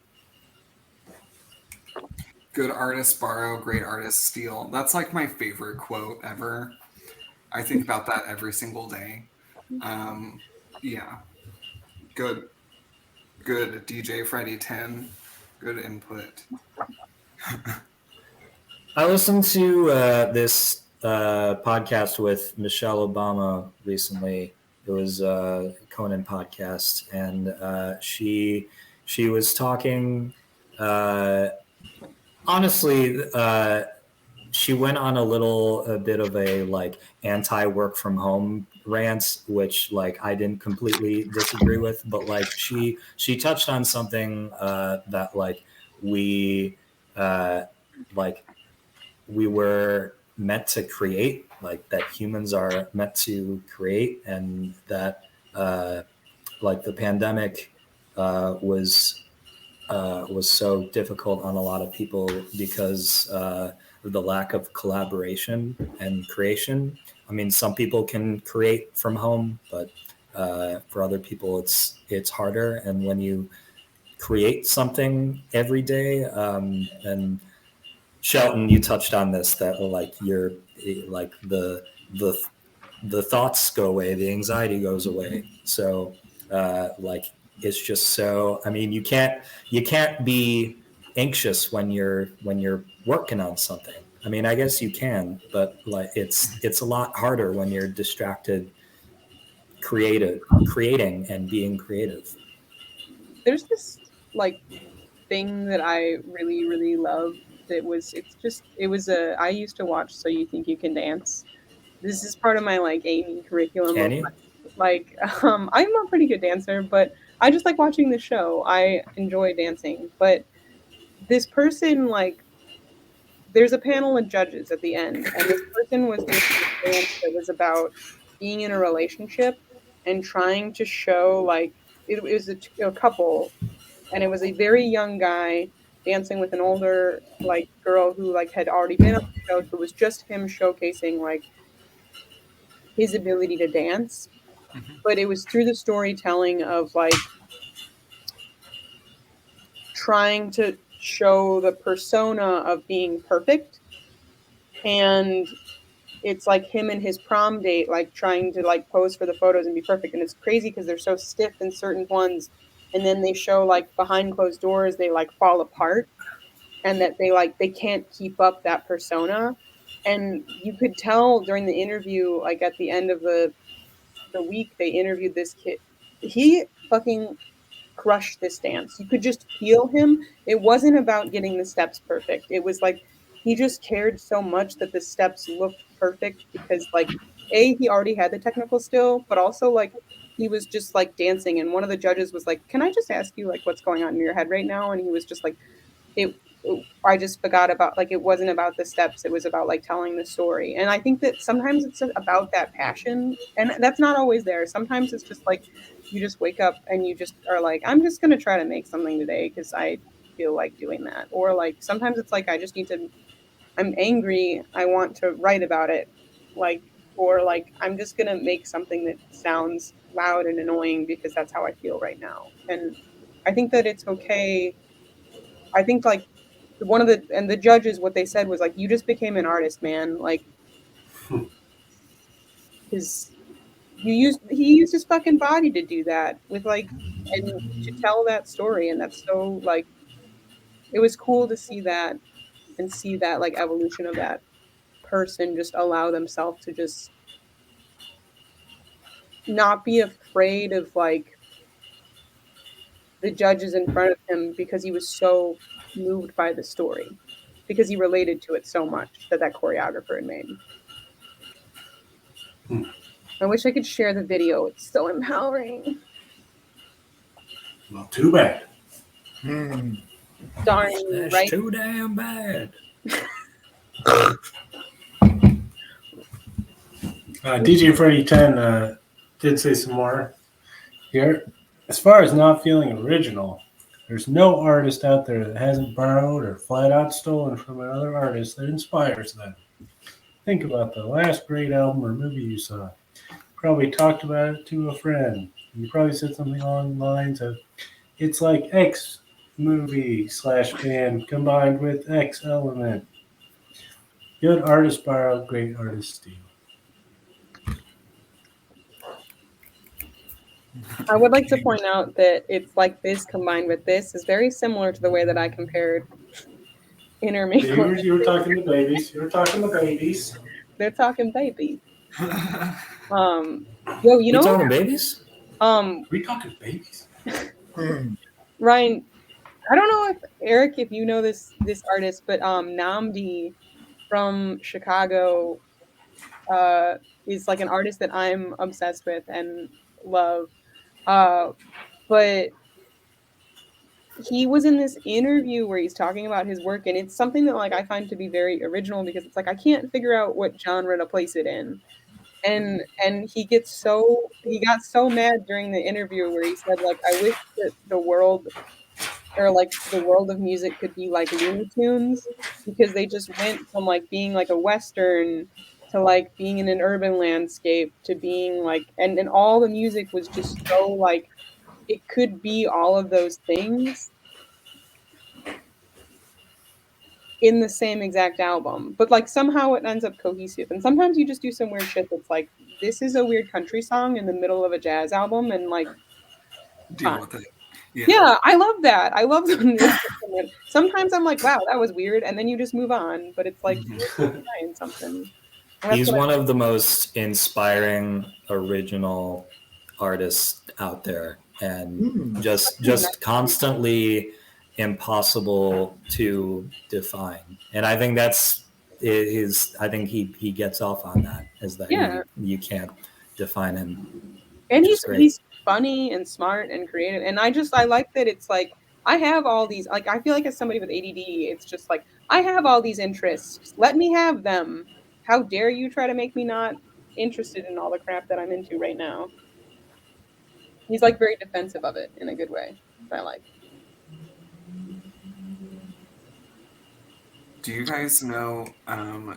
Good artists borrow, great artists steal. That's like my favorite quote ever. I think about that every single day. Yeah. Good DJ Freddy 10. Good input. I listened to this podcast with Michelle Obama recently. It was a Conan podcast, and she was talking. Honestly, she went on a bit of a like anti-work from home rant, which like I didn't completely disagree with, but like she touched on something that like we like we were meant to create, like that humans are meant to create, and that like the pandemic was so difficult on a lot of people because of the lack of collaboration and creation. I mean, some people can create from home, but for other people, it's harder. And when you create something every day, and Shelton, you touched on this, that like you're like the thoughts go away, the anxiety goes away. So like it's just so, I mean, you can't be anxious when you're working on something. I mean, I guess you can, but like it's a lot harder when you're distracted creating and being creative. There's this like thing that I really really love. I used to watch So You Think You Can Dance. This is part of my like AIME curriculum. Can you? Like I'm a pretty good dancer, but I just like watching the show. I enjoy dancing, but this person like there's a panel of judges at the end, and this person was doing a dance that was about being in a relationship and trying to show like it was a couple, and it was a very young guy dancing with an older like girl who like had already been on the show, so it was just him showcasing like his ability to dance. But it was through the storytelling of like trying to show the persona of being perfect, and it's like him and his prom date like trying to like pose for the photos and be perfect, and it's crazy because they're so stiff in certain ones, and then they show like behind closed doors they like fall apart, and that they can't keep up that persona. And you could tell during the interview, like at the end of the week they interviewed this kid, he fucking crushed this dance. You could just feel him. It wasn't about getting the steps perfect. It was like he just cared so much that the steps looked perfect because like he already had the technical skill, but also like he was just like dancing, and one of the judges was like, "Can I just ask you like what's going on in your head right now?" And he was just like, I just forgot about like it wasn't about the steps, it was about like telling the story. And I think that sometimes it's about that passion, and that's not always there. Sometimes it's just like you just wake up and you just are like, I'm just going to try to make something today because I feel like doing that. Or like sometimes it's like I just need to, I'm angry, I want to write about it. Like, or like I'm just going to make something that sounds loud and annoying because that's how I feel right now. And I think that it's okay. I think like the judges, what they said was like, you just became an artist, man. Like, because he used his fucking body to do that with like and to tell that story, and that's so like it was cool to see that and see that like evolution of that person just allow themselves to just not be afraid of like the judges in front of him because he was so moved by the story because he related to it so much that that choreographer had made. I wish I could share the video. It's so empowering. Well, too bad. Darn you, That's right? too damn bad. DJ Freddy 10 did say some more here. As far as not feeling original, there's no artist out there that hasn't borrowed or flat out stolen from another artist that inspires them. Think about the last great album or movie you saw. Probably talked about it to a friend. You probably said something along the lines of, it's like X movie / band combined with X element. Good artists borrow, great artists steal. I would like to point out that it's like this combined with this is very similar to the way that I compared intermingle. You were talking to babies. You were talking to babies. They're talking baby. Yo, you know, talking babies? We talking babies. Ryan, I don't know if Eric, if you know this artist, but Namdi from Chicago is like an artist that I'm obsessed with and love. But he was in this interview where he's talking about his work, and it's something that like I find to be very original because it's like I can't figure out what genre to place it in. And he got so mad during the interview where he said like I wish that the world of music could be like Looney Tunes because they just went from like being like a Western to like being in an urban landscape to being like and all the music was just so like it could be all of those things in the same exact album, but like somehow it ends up cohesive. And sometimes you just do some weird shit that's like this is a weird country song in the middle of a jazz album and like Deal with it. yeah, I love that. I love sometimes I'm like, wow, that was weird, and then you just move on. But it's like you're trying something. He's one of the most inspiring original artists out there, and just constantly impossible to define. And I think that's his. I think he gets off on that, is that you can't define him. And he's funny and smart and creative, and I like that it's like I have all these like I feel like as somebody with ADD, it's just like I have all these interests. Let me have them. How dare you try to make me not interested in all the crap that I'm into right now? He's like very defensive of it in a good way. Which I like. Do you guys know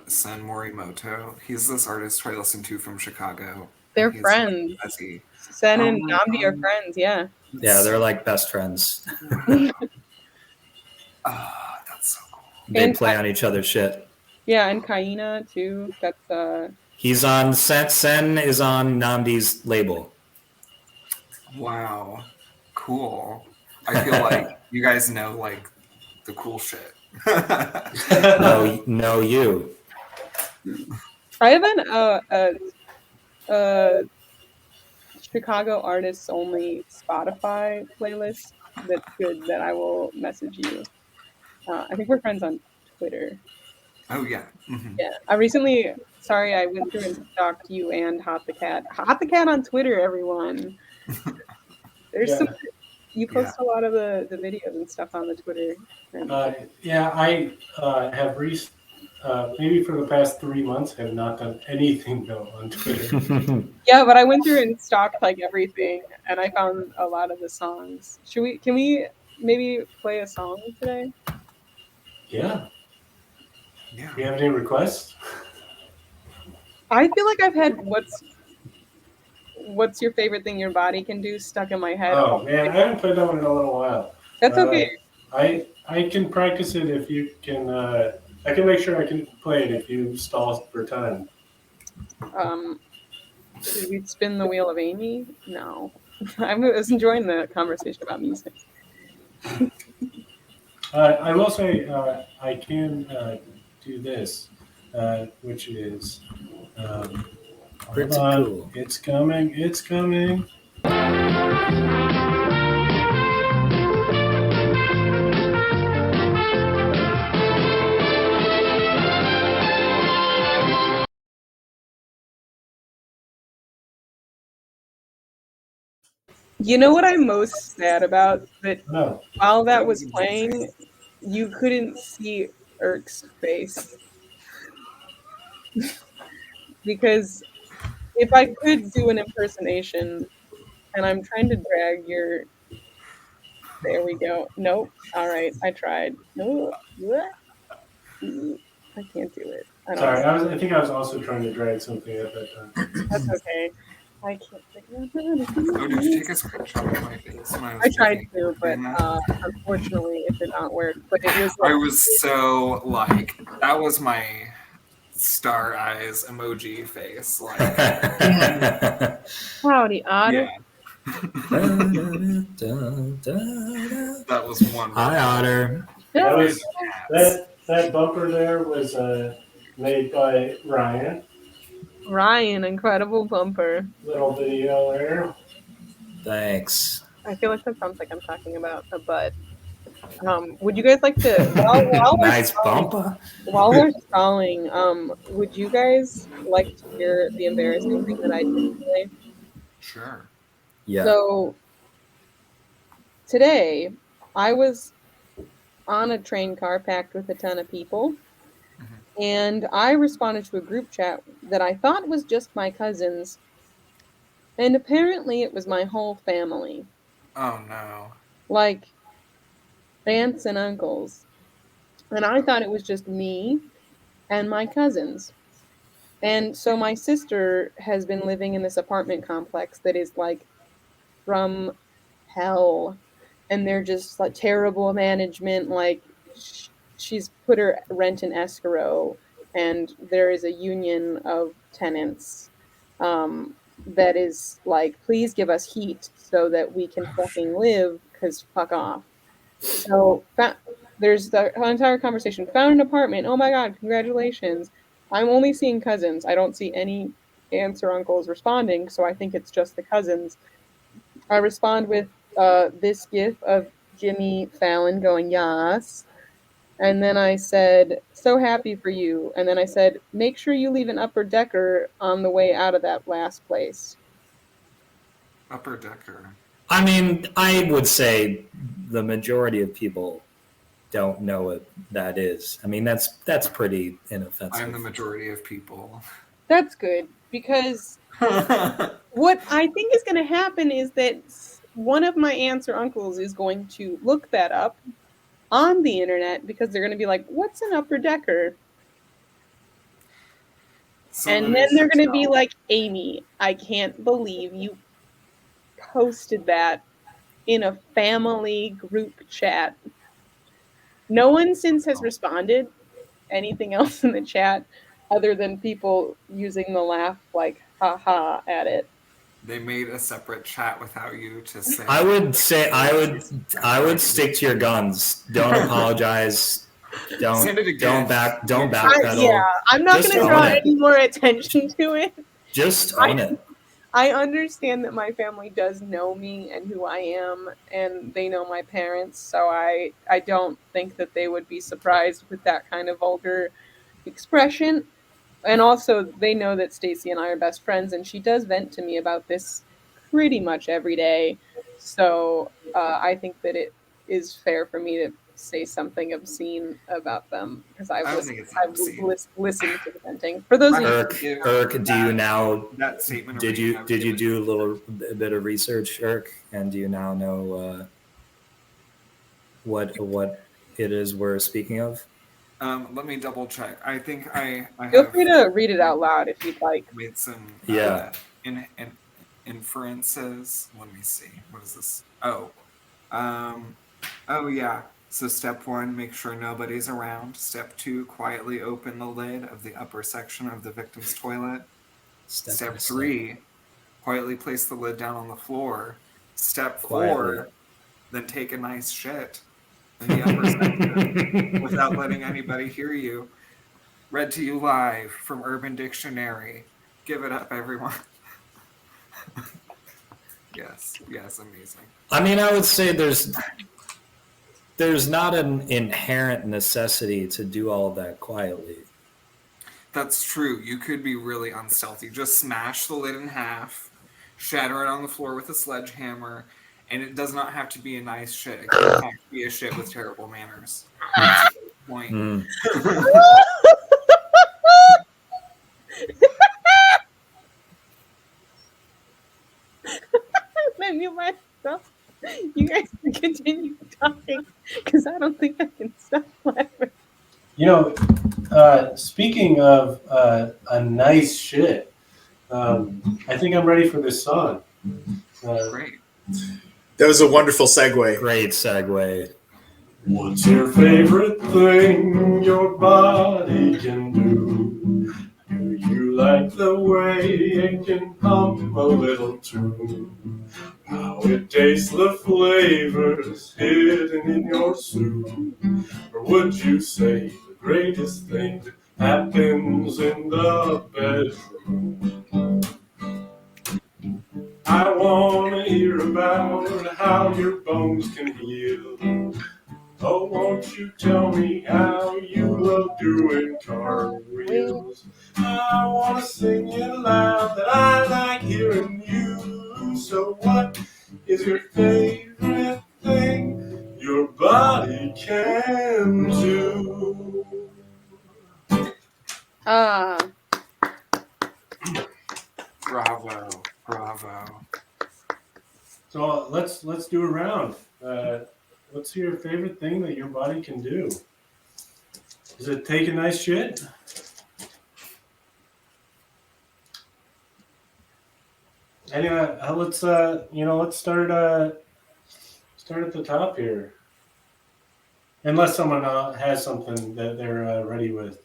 Sen Morimoto? He's this artist who I listen to from Chicago. They're He's friends. Like, Sen and Namdi are friends, yeah. Yeah, they're like best friends. That's so cool. They play on each other's shit. Yeah, and Kaina too. That's He's on Sen is on Namdi's label. Wow. Cool. I feel like you guys know like the cool shit. No, you. I have a Chicago artists only Spotify playlist that's good that I will message you. I think we're friends on Twitter. Oh yeah. Mm-hmm. Yeah. I went through and stalked you and Hot the Cat. Hot the Cat on Twitter, everyone. There's some. You post a lot of the videos and stuff on the Twitter. I have maybe for the past 3 months have not done anything though on Twitter. Yeah, but I went through and stalked like everything, and I found a lot of the songs. Can we maybe play a song today? Yeah. Yeah. Do you have any requests? I feel like I've had what's your favorite thing your body can do stuck in my head. Oh man, I haven't played that one in a little while. That's okay. I can practice it if you can. I can make sure I can play it if you stall for time. Should we spin the wheel of Amy? No. I was enjoying the conversation about music. I will say I can do this, which is hold Pretty on. cool. It's coming. It's coming. You know what I'm most sad about? That No. while that was playing, you couldn't see Eric's face. Because if I could do an impersonation, and I'm trying to drag your. There we go. Nope. All right. I tried. No. I can't do it. I don't Sorry, know. I think I was also trying to drag something at that time. That's okay. I can't figure out Oh, did you take a screenshot of my face when I was I tried looking to, at but that? unfortunately it did not work. But it was I was so like, that was my star eyes emoji face. Like, howdy, Otter. yeah, that was wonderful. Hi, Otter. That was that bumper there was made by Ryan. Ryan, incredible bumper. Little video there. Thanks. I feel like that sounds like I'm talking about a butt. Would you guys like to while Nice bumper. while we're stalling, would you guys like to hear the embarrassing thing that I did today? Sure. Yeah. So today I was on a train car packed with a ton of people, and I responded to a group chat that I thought was just my cousins, and apparently it was my whole family, Oh no. like aunts and uncles. And I thought it was just me and my cousins. And so my sister has been living in this apartment complex that is like from hell. And they're just like terrible management. Like she's put her rent in escrow, and there is a union of tenants that is like, please give us heat so that we can fucking live, because fuck off. So there's the entire conversation. Found an apartment. Oh my god, congratulations. I'm only seeing cousins. I don't see any aunts or uncles responding, so I think it's just the cousins. I respond with this gif of Jimmy Fallon going, yas. And then I said, so happy for you. And then I said, make sure you leave an upper decker on the way out of that last place. Upper decker. I mean, I would say the majority of people don't know what that is. I mean, that's pretty inoffensive. I'm the majority of people. That's good, because what I think is going to happen is that one of my aunts or uncles is going to look that up on the internet, because they're going to be like, what's an upper decker? And then they're going to be like, Amy, I can't believe you posted that in a family group chat. No one since has responded anything else in the chat other than people using the laugh like haha at it. They made a separate chat without you to say. I would say I would stick to your guns. Don't apologize. Don't backpedal. Yeah, I'm not Just going to draw any more attention to it. Just own it. I understand that my family does know me and who I am, and they know my parents, so I don't think that they would be surprised with that kind of vulgar expression. And also, they know that Stacy and I are best friends, and she does vent to me about this pretty much every day. So I think that it is fair for me to say something obscene about them, because I've listened to the venting. For those of you, Erk, do you now? That statement. Did you do a bit of research, Erk, and do you now know what it is we're speaking of? Let me double check. I think I feel free to read it out loud if you'd like. Made some inferences. Let me see. What is this? Oh yeah. So step 1, make sure nobody's around. Step 2, quietly open the lid of the upper section of the victim's toilet. Step 3, quietly place the lid down on the floor. Step 4, Quietly. then take a nice shit in the upper section without letting anybody hear you. Read to you live from Urban Dictionary. Give it up, everyone. Yes, amazing. I mean, I would say there's not an inherent necessity to do all of that quietly. That's true. You could be really unstealthy. Just smash the lid in half, shatter it on the floor with a sledgehammer, and it does not have to be a nice shit. It can in fact be a shit with terrible manners. That's a good point. Mm. I mute myself. You guys can continue talking because I don't think I can stop laughing. You know, speaking of a nice shit, I think I'm ready for this song. Great. That was a wonderful segue. Great segue. What's your favorite thing your body can do? Do you like the way it can hum a little tune? How it tastes, the flavors hidden in your soup? Or would you say the greatest thing happens in the bedroom? I want to hear about how your bones can heal. Oh, won't you tell me how you love doing cartwheels? I want to sing it loud that I like hearing you. So what is your favorite thing your body can do? Bravo. So let's do a round. What's your favorite thing that your body can do? Is it take a nice shit? Anyway, let's start at the top here. Unless someone has something that they're ready with.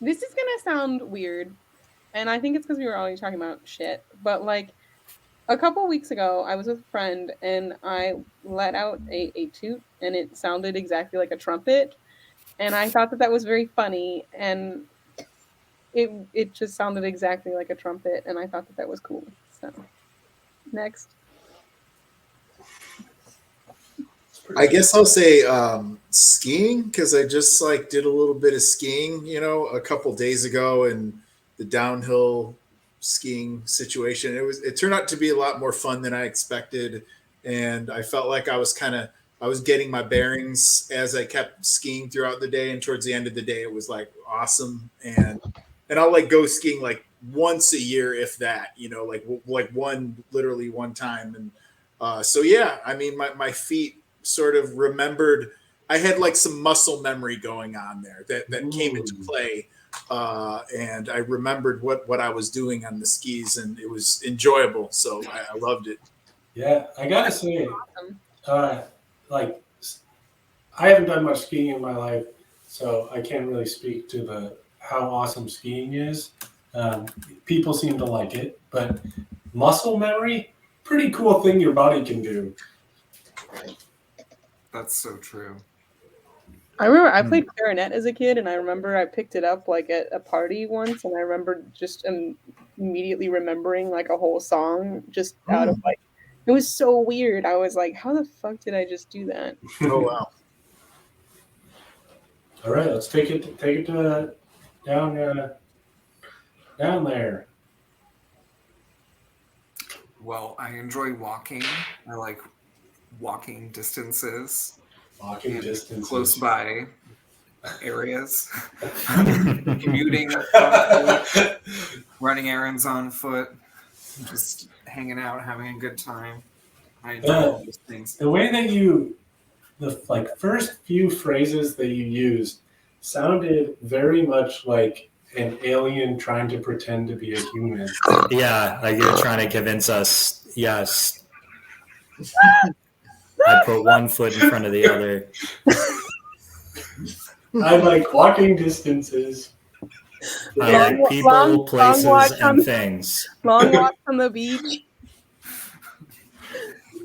This is gonna sound weird, and I think it's because we were already talking about shit. But like a couple weeks ago, I was with a friend and I let out a toot, and it sounded exactly like a trumpet, and I thought that was very funny, and it just sounded exactly like a trumpet, and I thought that was cool. So next. I guess I'll say skiing, because I just did a little bit of skiing, a couple days ago, and the downhill skiing situation. It turned out to be a lot more fun than I expected, and I felt like I was getting my bearings as I kept skiing throughout the day, and towards the end of the day, it was awesome. And I'll go skiing once a year, if that, literally one time. And so yeah, I mean, my feet sort of remembered. I had some muscle memory going on there that came into play, and I remembered what I was doing on the skis, and it was enjoyable. So I loved it. Yeah, I gotta say, Awesome. I haven't done much skiing in my life, so I can't really speak to how awesome skiing is. People seem to like it, but muscle memory, pretty cool thing your body can do. That's so true. I remember I played clarinet as a kid, and I remember I picked it up at a party once, and I remember just immediately remembering a whole song just out of it was so weird. I was like, how the fuck did I just do that? Oh wow! All right, let's take it to down there. Well, I enjoy walking. I like walking distances. Walking distance. Close by areas. Commuting, running errands on foot, just hanging out, having a good time. I enjoy all those things. The way that the first few phrases that you used sounded very much like an alien trying to pretend to be a human. Yeah, you're trying to convince us. Yes. I put one foot in front of the other. I like walking distances. I like people, long places, walk on- and things. Long walks on the beach.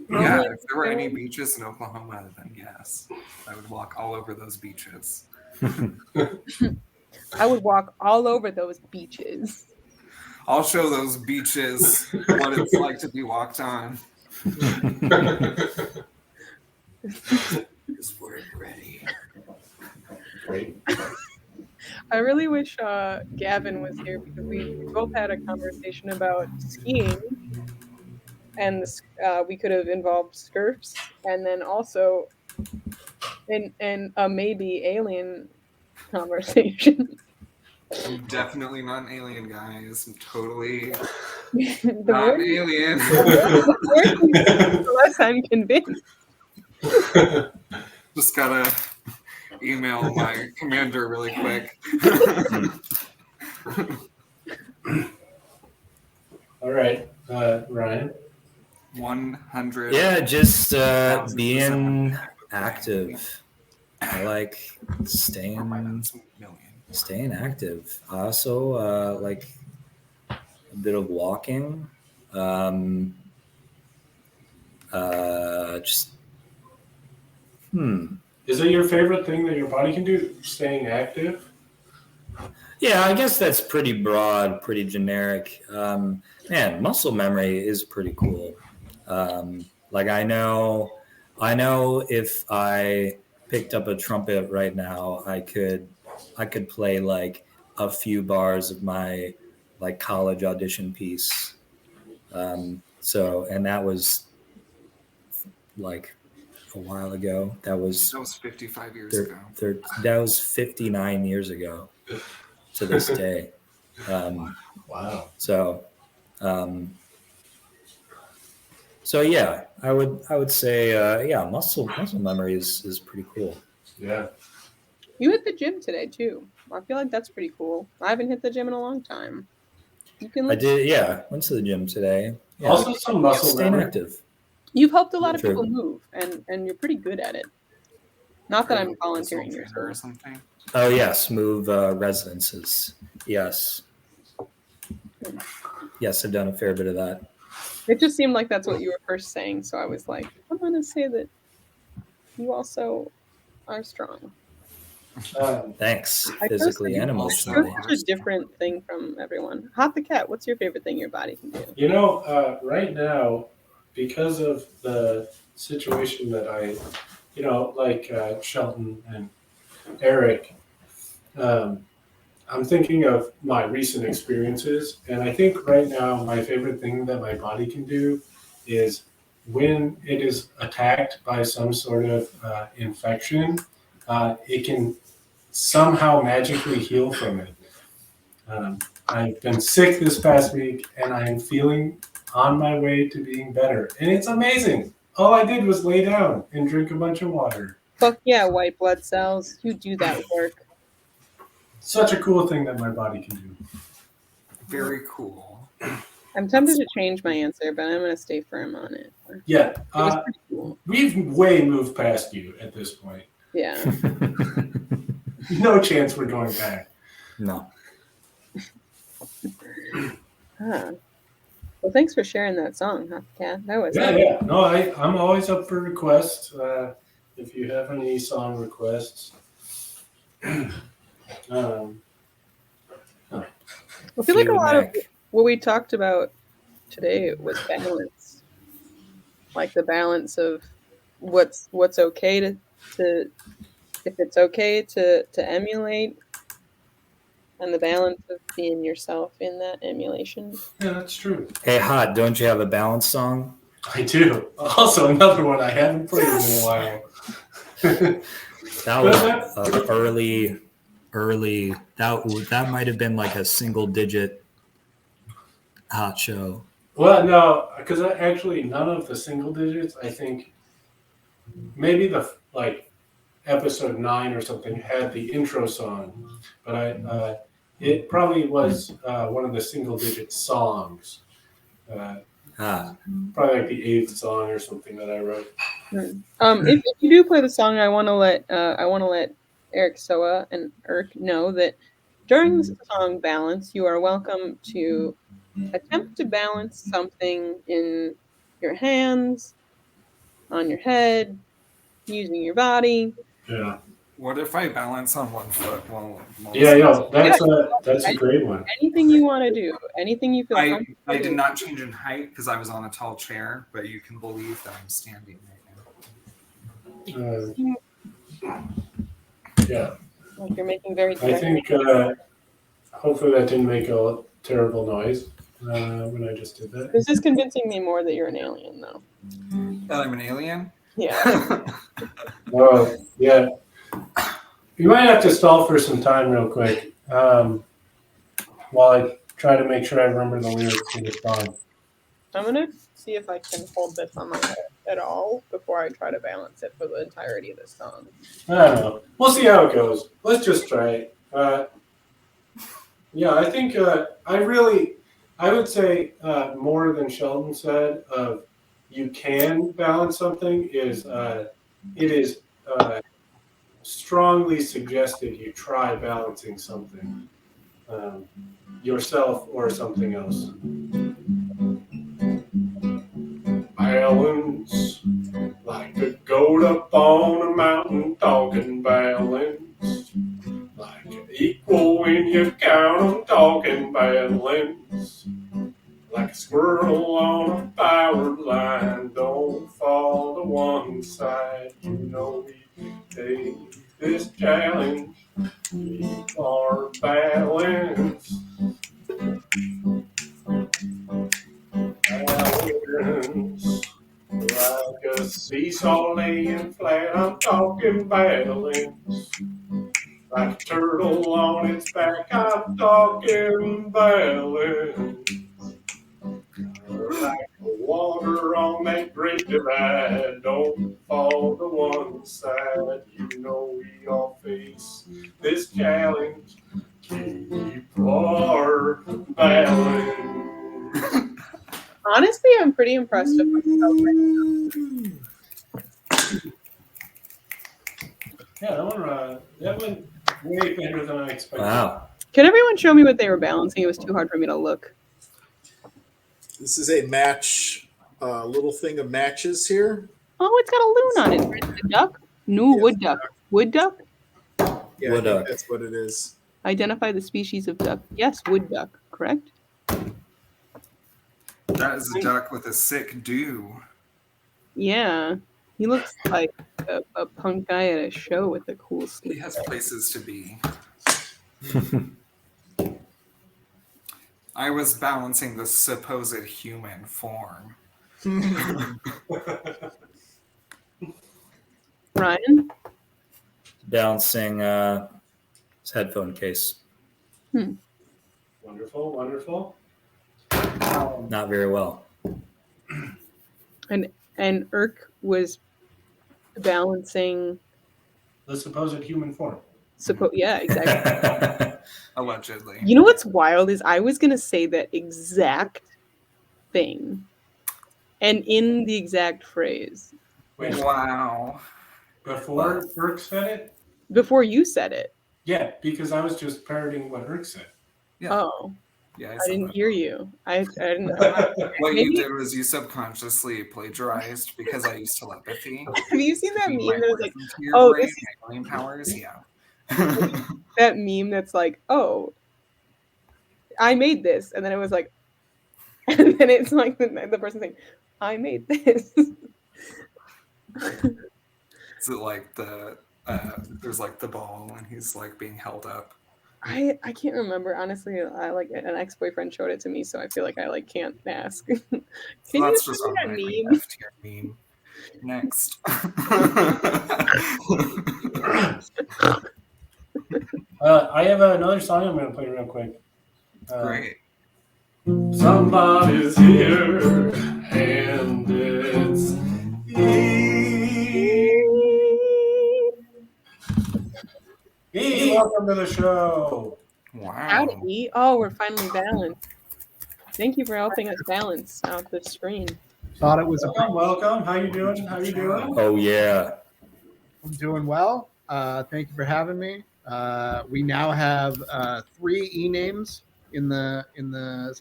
Yeah, Lonely if there were any island. beaches in Oklahoma, then yes, I would walk all over those beaches. I would walk all over those beaches. I'll show those beaches what it's like to be walked on. Because we're ready. Great. I really wish Gavin was here because we both had a conversation about skiing, and we could have involved skirts, and then also in a maybe alien conversation. I'm definitely not an alien, guys. I'm totally the not more an alien. the less I'm convinced. Just gotta email my commander really quick. All right, Ryan. 100. Yeah, just 1,000% being active. I like Oh my staying God, that's a million. active. I also like a bit of walking. Just Is it your favorite thing that your body can do? Staying active? yeah, I guess that's pretty broad, pretty generic. Man, muscle memory is pretty cool. Like I know if I picked up a trumpet right now, I could play like a few bars of my like college audition piece. So, and that was like a while ago. That was 55 years ago. that was 59 years ago to this day. Wow. So yeah, I would say yeah, muscle memory is pretty cool. Yeah. You hit the gym today too. I feel like that's pretty cool. I haven't hit the gym in a long time. You can. I did, yeah. Went to the gym today. Yeah, Also, some muscle staying memory. active. You've helped a lot of True. people move, and you're pretty good at it. Not that I'm Personal volunteering trainer or yourself. something. Oh yes, move residences. Yes, yes, I've done a fair bit of that. It just seemed like that's what you were first saying, so I was like, I'm gonna say that you also are strong. Thanks, I physically and You're emotionally. such a different thing from everyone. Hot the Cat, what's your favorite thing your body can do? You know, right now, because of the situation that like Shelton and Erik, I'm thinking of my recent experiences, and I think right now my favorite thing that my body can do is when it is attacked by some sort of infection, it can somehow magically heal from it. I've been sick this past week, and I'm feeling on my way to being better, and it's amazing. All I did was lay down and drink a bunch of water. Fuck yeah, white blood cells. You do that work. Such a cool thing that my body can do. Very cool. I'm tempted to change my answer, but I'm gonna stay firm on it. Yeah, It was pretty cool. we've way moved past you at this point. Yeah. No chance we're going back. No. Huh. Well, thanks for sharing that song, Hot the Cat. That was Yeah. No, I'm always up for requests. If you have any song requests. I feel like a lot of Mac. what we talked about today was balance, like the balance of what's okay to if it's okay to emulate, and the balance of being yourself in that emulation. Yeah, that's true. Hey, Hot, don't you have a balance song? I do. Also, another one I haven't played in a while. That was early. That might have been like a single digit Hot show. Well, no, because actually none of the single digits. I think maybe the episode 9 or something had the intro song, but it probably was one of the single digit songs. Probably like the 8th song or something that I wrote. If you do play the song, I want to let Erik Sowa and Erik know that during the song Balance, you are welcome to attempt to balance something in your hands, on your head, using your body. Yeah. What if I balance on one foot while Yeah, yo, Yeah. that's a great one. Anything you want to do, anything you feel I comfortable did doing. not change in height because I was on a tall chair, but you can believe that I'm standing right now. Yeah, Like you're making very I direct. think hopefully that didn't make a terrible noise when I just did that. This is convincing me more that you're an alien, though. That I'm an alien? Yeah. Yeah. You might have to stall for some time real quick while I try to make sure I remember the lyrics to the song. I'm gonna see if I can hold this on my head at all before I try to balance it for the entirety of the song. I don't know. We'll see how it goes. Let's just try it. Yeah, I think I would say more than Sheldon said of you can balance something is it is strongly suggested you try balancing something, yourself or something else. Balance, like a goat up on a mountain, talking balance. Like equal when you count 'em, talking balance. Like a squirrel on a power line, don't fall to one side. You know we take this challenge, keep our balance. Balance. Like a seesaw laying flat, I'm talking balance. Like a turtle on its back, I'm talking balance. Like water on that great divide, don't fall to one side. You know we all face this challenge, keep our balance. Honestly, I'm pretty impressed with myself right now. Yeah, that went way better than I expected. Wow. Can everyone show me what they were balancing? It was too hard for me to look. This is a match, little thing of matches here. Oh, it's got a loon on it. It's a duck? No, Yes. wood duck. Wood duck? Yeah, Wood I think duck. that's what it is. Identify the species of duck. Yes, wood duck. Correct? That is a duck with a sick do. Yeah. He looks like a punk guy at a show with a cool He sleeve. has places to be. I was balancing the supposed human form. Ryan? Balancing his headphone case. Wonderful, wonderful. Not very well. And Irk was balancing. The supposed human form. Yeah, exactly. Allegedly. You know what's wild is I was gonna say that exact thing, and in the exact phrase Wait, Wow. before Irk said it? before you said it. Yeah, because I was just parroting what Irk said. Yeah. Oh, Yeah, I didn't hear you. I didn't know. What Maybe- you did was you subconsciously plagiarized because I use telepathy. Have you seen that meme My that was like, poison to your oh, brain, this is- my brain powers? Yeah. that meme that's like, oh, I made this, and then it was like, and then it's like the person saying, I made this. Is it like the there's like the ball and he's like being held up? I can't remember honestly. I like an ex-boyfriend showed it to me, so I feel like I like can't ask. Can So you that's show just me on that my meme? F tier meme. Next. I have another song I'm going to play real quick. Great. Somebody's here, and it's Hey, welcome to the show. Wow. Howdy, E. Oh, we're finally balanced. Thank you for helping us balance out the screen. Thought it was Welcome, welcome. How you doing? How you doing? Oh, yeah. I'm doing well. Thank you for having me. We now have 3 E names in the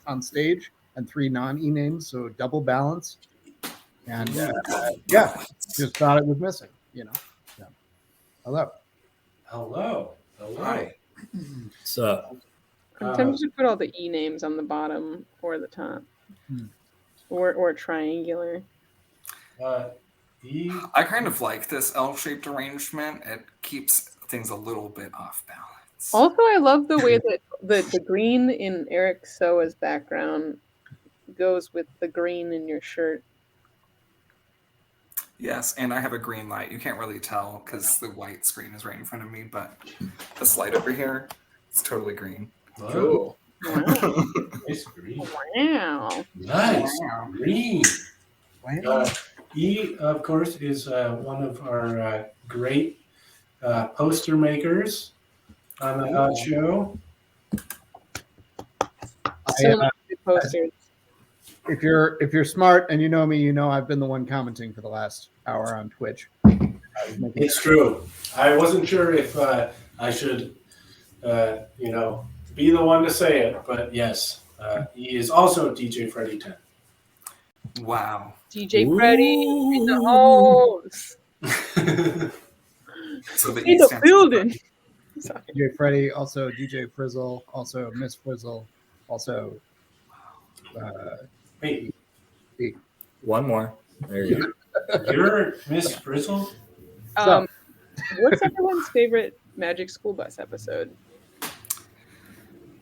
on stage and 3 non-E names, so double balance. And yeah, just thought it was missing. So, hello. Hello. Hi. So I'm tempted to put all the E names on the bottom or the top, or triangular. E. I kind of like this L-shaped arrangement. It keeps things a little bit off balance. Also, I love the way that the green in Erik Sowa's background goes with the green in your shirt. Yes, and I have a green light. You can't really tell because the white screen is right in front of me, but this light over here, it's totally green. Cool. Wow. Nice green. Wow. Nice Wow. green. E, of course, is one of our great poster makers on the Hot Show. So many good posters. If you're smart and you know me, you know I've been the one commenting for the last hour on Twitch. It's true. I wasn't sure if I should, be the one to say it, but yes, he is also DJ Freddy 10. Wow. DJ Freddy in the house. So the In the building. DJ Freddy, also DJ Frizzle, also Miss Frizzle, also Wait, one more. There you go. you're Miss Frizzle? What's everyone's favorite Magic School Bus episode?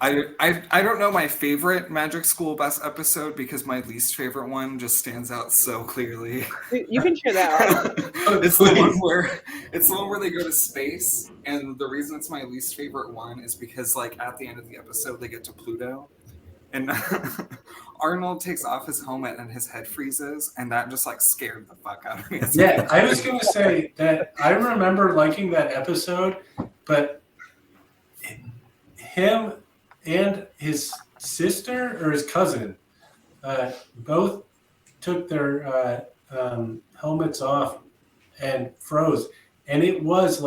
I don't know my favorite Magic School Bus episode because my least favorite one just stands out so clearly. You can share that. It's the one where they go to space, and the reason it's my least favorite one is because at the end of the episode they get to Pluto, and Arnold takes off his helmet and his head freezes, and that just scared the fuck out of me. Yeah, I was going to say that I remember liking that episode, but him and his sister or his cousin both took their helmets off and froze. And it was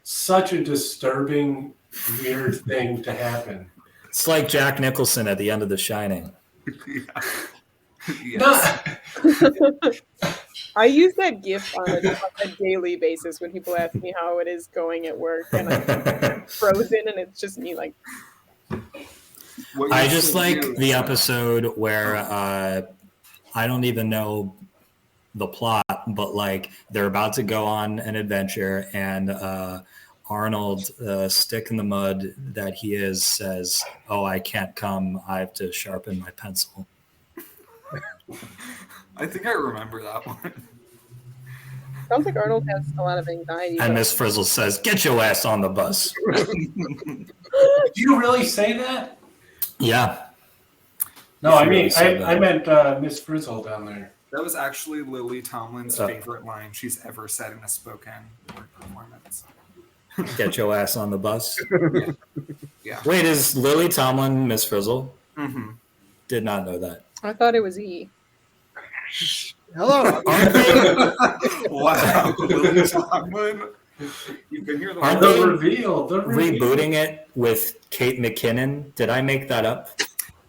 such a disturbing, weird thing to happen. It's like Jack Nicholson at the end of The Shining. Yes. I use that GIF on a daily basis when people ask me how it is going at work, and I'm frozen, and it's just me I just like the episode where I don't even know the plot, but they're about to go on an adventure, and Arnold, stick in the mud that he is, says, "Oh, I can't come. I have to sharpen my pencil." I think I remember that one. Sounds like Arnold has a lot of anxiety. And Miss Frizzle says, "Get your ass on the bus." Did you really say that? Yeah. No, I mean, I meant Miss Frizzle down there. That was actually Lily Tomlin's favorite line she's ever said in a spoken word performance. Get your ass on the bus. Yeah. Wait, is Lily Tomlin Miss Frizzle? Mm-hmm. Did not know that. I thought it was E. Hello. Wow. Lily Tomlin. You've been here Aren't The they reveal. rebooting it with Kate McKinnon? Did I make that up?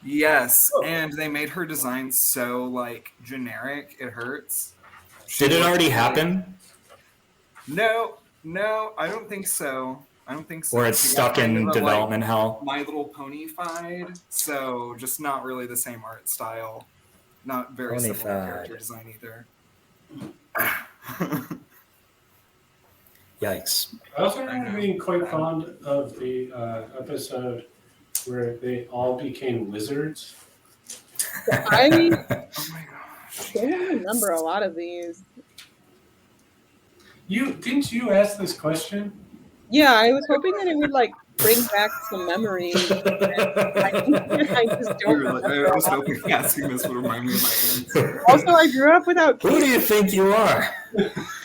Yes, and they made her design so generic it hurts. Did it already happen? No, I don't think so. Or it's stuck in development hell? My Little Pony-fied, so just not really the same art style. Not very similar character design either. Yikes. I also remember being quite fond of the episode where they all became lizards. I Oh my gosh. don't remember a lot of these. Didn't you ask this question? Yeah, I was hoping that it would bring back some memories. I just don't remember. I was hoping asking this would remind me of my answer. Also, I grew up without Who do you think you are?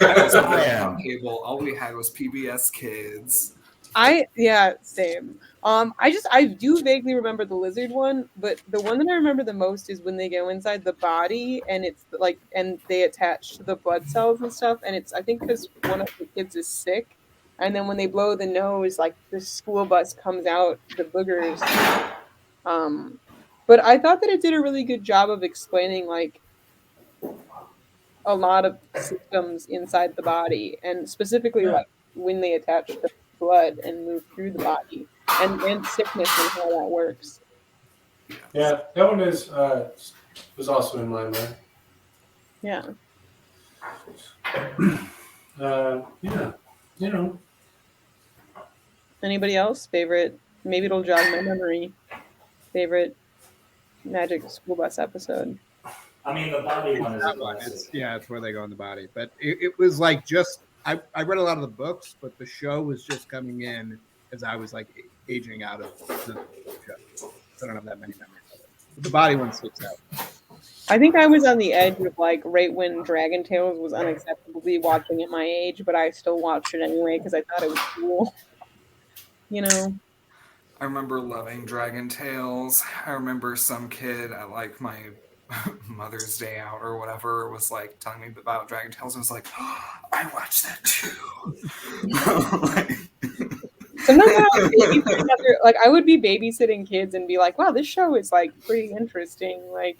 I am. Cable. All we had was PBS Kids. Same. I do vaguely remember the lizard one, but the one that I remember the most is when they go inside the body and it's and they attach to the blood cells and stuff, and it's I think because one of the kids is sick, and then when they blow the nose, like the school bus comes out, the boogers. But I thought that it did a really good job of explaining like a lot of systems inside the body, and specifically like when they attach the blood and move through the body, and sickness and how that works. Yeah, that one is was also in my mind. Yeah. Yeah, you know. Anybody else favorite? Maybe it'll jog my memory. Favorite Magic School Bus episode. I mean, the body one is That one. It's where they go in the body. But it was like just I read a lot of the books, but the show was just coming in as I was like aging out of the show. I don't have that many memories of it. But the body one sticks out. I think I was on the edge of like right when Dragon Tales was unacceptable to be watching at my age, but I still watched it anyway because I thought it was cool. You know. I remember loving Dragon Tales. I remember some kid at like my Mother's Day out or whatever was like telling me about Dragon Tales and was like, oh, I watched that too. Sometimes I would be babysitting kids and be like, wow, this show is like pretty interesting. Like,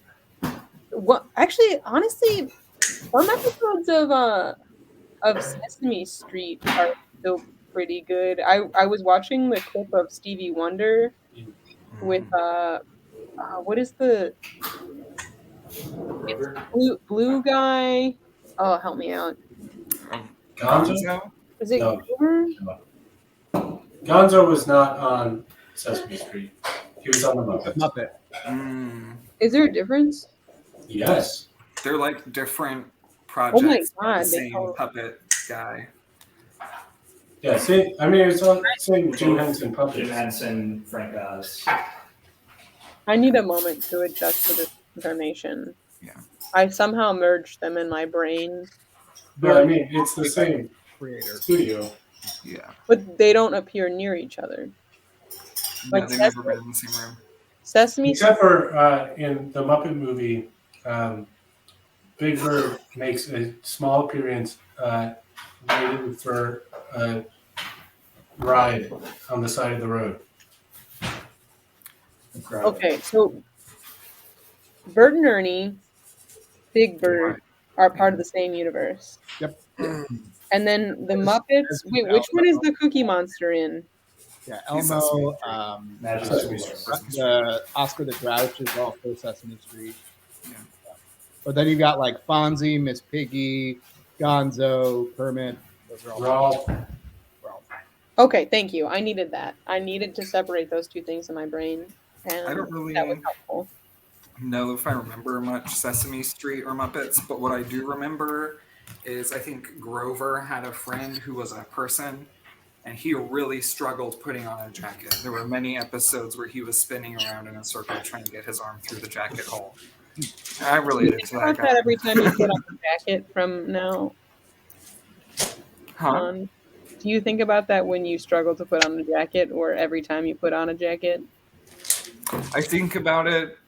what? Actually, honestly, some episodes of Sesame Street are still pretty good. I was watching the clip of Stevie Wonder with what is the blue guy? Oh, help me out. Gonzo? Is it No. Goober? Gonzo was not on Sesame Street. He was on the Muppets. Muppet. Is there a difference? Yes. They're like different projects. Oh my with God, the they same call- puppet guy. Yeah, see, I mean, it's all same Jim Henson puppets. Jim Henson, Frank Oz. I need a moment to adjust to this information. Yeah. I somehow merged them in my brain, But I mean, it's the same Creator. studio. Yeah. but they don't appear near each other. Like No, they've never been in the same room. Sesame Except for in the Muppet movie, Big Bird makes a small appearance waiting for a ride on the side of the road. Incredible. Okay, so Bert and Ernie, Big Bird are part of the same universe. Yep. And then the Muppets. Wait, which one is the Cookie Monster in? Yeah, He's Elmo, Magic Sesame School Street. Bus. the Oscar the Grouch is also Sesame Street. Yeah. But then you got like Fonzie, Miss Piggy, Gonzo, Kermit. Those are all. Ralph. Okay, thank you. I needed that. I needed to separate those two things in my brain, and I don't really that was helpful. know if I remember much Sesame Street or Muppets, but what I do remember is I think Grover had a friend who was a person, and he really struggled putting on a jacket. There were many episodes where he was spinning around in a circle trying to get his arm through the jacket hole. I related to About that that guy. every time you put on a jacket from now Huh? on. Do you think about that when you struggle to put on a jacket, or every time you put on a jacket? I think about it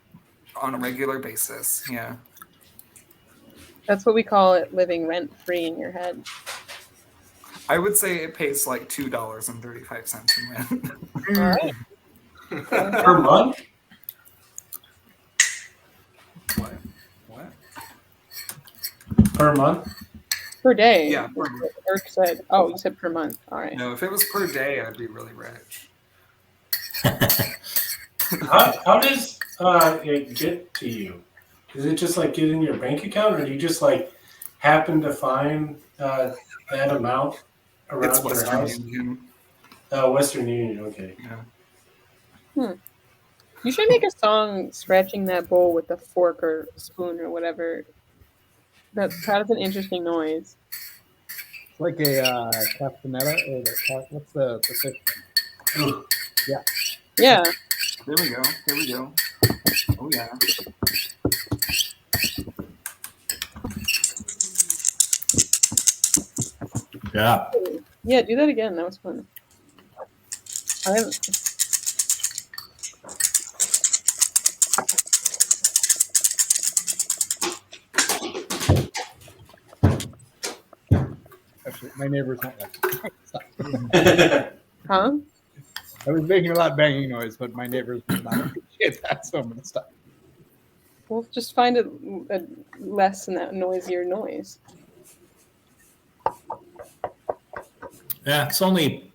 on a regular basis. Yeah. That's what we call it, living rent free in your head. I would say it pays like $2.35 in rent. All right. Per month? What? What? Per month? Per day. Yeah. Eric said. Oh, you said per month. All right. No, if it was per day, I'd be really rich. How does it get to you? Is it just like get in your bank account, or do you just like happen to find that amount around It's your Western house? Union. Western Union, okay. Yeah. You should make a song scratching that bowl with a fork or spoon or whatever. That has an interesting noise. It's like a castanetta or what's the fish? Yeah. There we go. There we go. Oh yeah. Yeah. Yeah, do that again. That was fun. I haven't. My neighbors don't like it. Stop. Huh? I was making a lot of banging noise, but my neighbors will not appreciate that, so I'm going to stop. We'll just find a less and that noisier noise. Yeah, it's only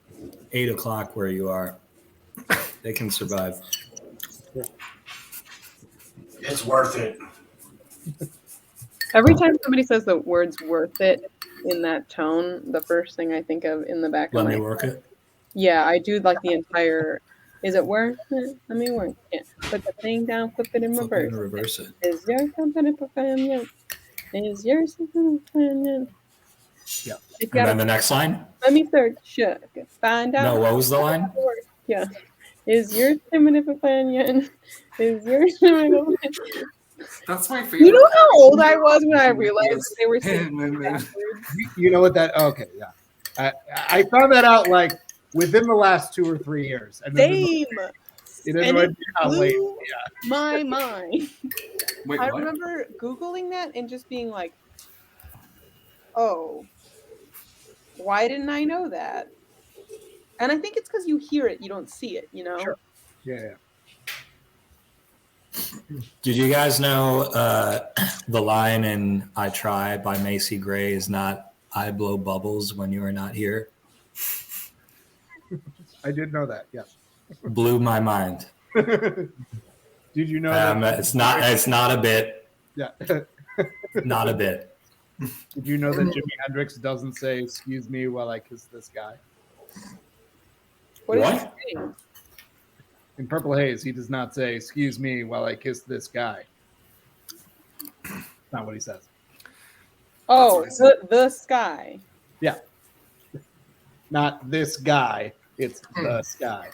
8 o'clock where you are. They can survive. It's worth it. Every time somebody says the words "worth it" in that tone, the first thing I think of in the back Let of me my work it. yeah, I do like the entire. Is it worth it? Let me work it. Put the thing down, flip it in Flip it and reverse. reverse it. Is your company performing? Is yours performing? Yeah. If you And gotta, then the next line? let me search. Find out. No, what was the line? Yeah. Is your feminine companion? Is your feminine? That's my favorite. You know how old I was when I realized they were saying backwards? You know what that? Okay, yeah. I found that out like within the last 2 or 3 years. And Same. it And annoyed it me how late. blew my mind. Wait, I what? remember Googling that and just being like, oh, why didn't I know that? And I think it's because you hear it, you don't see it, you know? Sure. Yeah. Did you guys know the line in I Try by Macy Gray is not I blow bubbles when you are not here? I did know that. Yes. Blew my mind. Did you know that? It's not a bit. Yeah. Not a bit. Did you know that Jimi Hendrix doesn't say "excuse me" while I kiss this guy? What is What? he saying? In Purple Haze, he does not say "excuse me" while I kiss this guy. That's not what he says. Oh, That's what the sky. Yeah. Not this guy. It's the sky.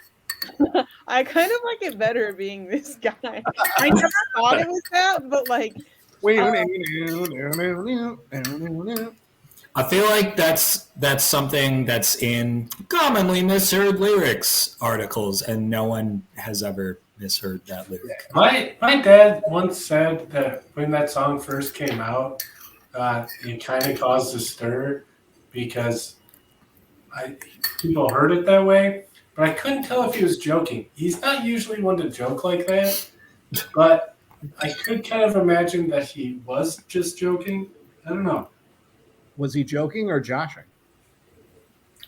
I kind of like it better being this guy. I never thought it was that, but like, I feel like that's something that's in commonly misheard lyrics articles, and no one has ever misheard that lyric. My dad once said that when that song first came out, it kind of caused a stir because people heard it that way, but I couldn't tell if he was joking. He's not usually one to joke like that, but I could kind of imagine that he was just joking. I don't know. Was he joking or joshing?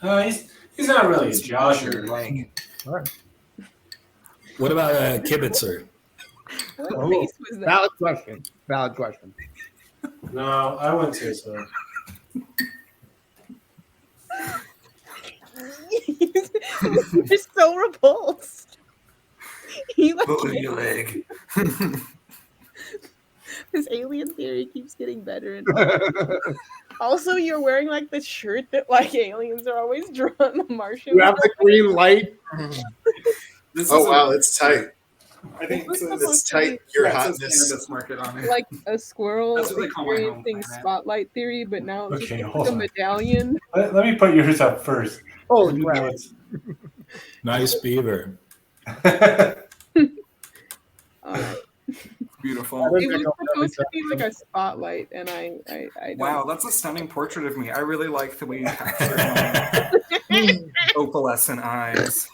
He's not really a josher. All right. What about a kibitzer? what Oh, face was that? Valid question. Valid question. No, I wouldn't say so. You're so repulsed. He like your leg. this alien theory keeps getting better and better. Also, you're wearing like the shirt that like aliens are always drawn the Martian. You have the green light. Oh wow, it's tight. I think This was it's supposed It's to be tight. Your yeah, it says hotness. cannabis market on it. like a squirrel That's what they call my home experiencing planet. spotlight theory, but now it's Okay, just hold like a on. medallion. Let me put yours up first. Holy crap. Nice beaver. Beautiful. That is- It was supposed to be like a spotlight, and I don't. Wow, that's a stunning portrait of me. I really like the way you captured my opalescent eyes.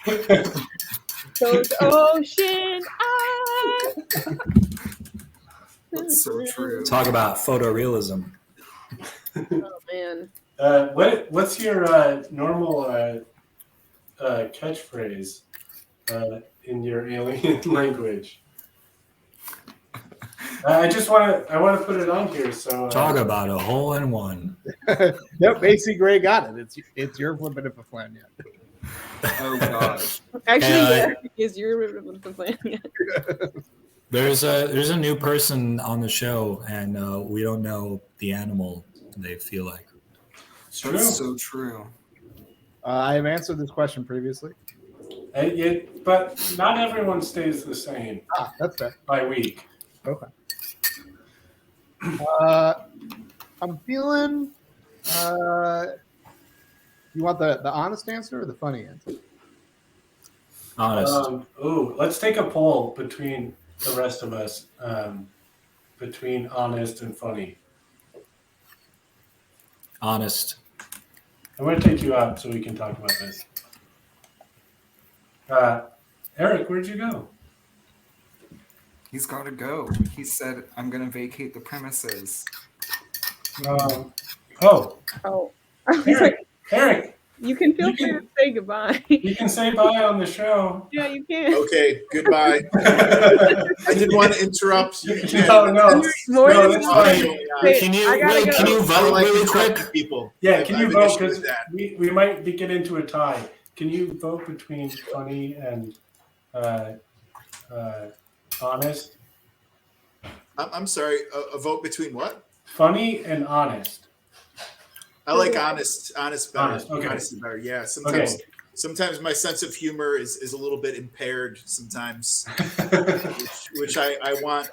Those ocean eyes. That's so true. Talk about photorealism. Oh man. What's your normal catchphrase in your alien language? I want to put it on here. So Talk about a hole in one. Yep, Macy Gray got it. It's your flipping of a plan yet. Oh gosh. Actually, Yeah, yeah, is your the plan yet? There's a new person on the show, and we don't know the animal they feel like. it's true. That's so true. I have answered this question previously. But not everyone stays the same That's fair. by week. Okay. I'm feeling. You want the honest answer or the funny answer? Honest. Let's take a poll between the rest of us, between honest and funny. Honest. I'm going to take you out so we can talk about this. Eric, where'd you go? He's got to go. He said, I'm going to vacate the premises. Oh, Oh, I was Eric, like, Eric, you can feel you free can- to say goodbye. you can say bye on the show. Yeah, you can. Okay, goodbye. I didn't want to interrupt. No, You're more No, than that's welcome. fine. Wait, Can you I gotta go. can you I vote like really interrupting quick? people. Yeah, can I you have an vote? issue with Because that. we might get into a tie. Can you vote between funny and honest? I'm sorry. A vote between what? Funny and honest. I like honest better. Honest, okay. Honest is better. Yeah. Okay. Sometimes my sense of humor is a little bit impaired sometimes, which I want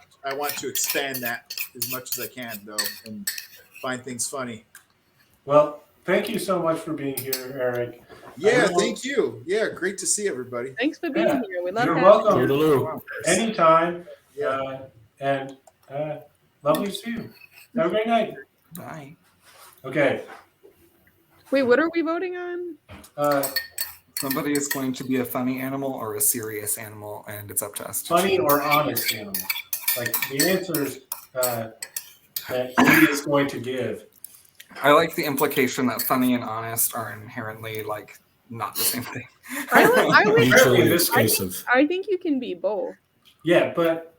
to expand that as much as I can though, and find things funny. Well, thank you so much for being here, Eric. Yeah, know- thank you. Yeah, great to see everybody. Thanks for being Yeah. here. We love You're having welcome. you. Toodaloo. Anytime. Yeah. And lovely to see you. Have a great night. Bye. Okay. Wait, what are we voting on? Somebody is going to be a funny animal or a serious animal, and it's up to us. To Funny choose. or honest animal. Like the answers that he is going to give. I like the implication that funny and honest are inherently like not the same thing. I like Mutually this- exclusive. I think you can be both. Yeah, but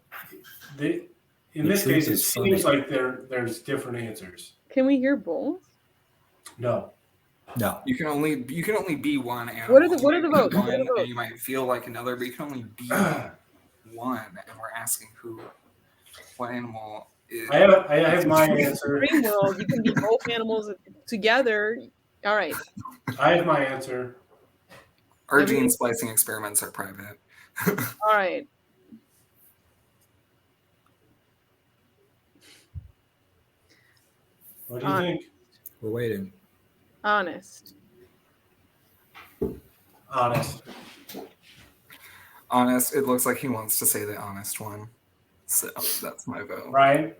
in The this truth case, it is seems funny. like there's different answers. Can we hear both? No. No. You can only be one animal. What are the You might be votes? What are one, the votes? and you might feel like another, but you can only be one. And we're asking what animal is. I have my answer. Dream world, you can be both animals together. All right. I have my answer. Our gene splicing experiments are private. All right. What do you think? We're waiting. Honest. Honest. Honest. It looks like he wants to say the honest one. So that's my vote. Ryan,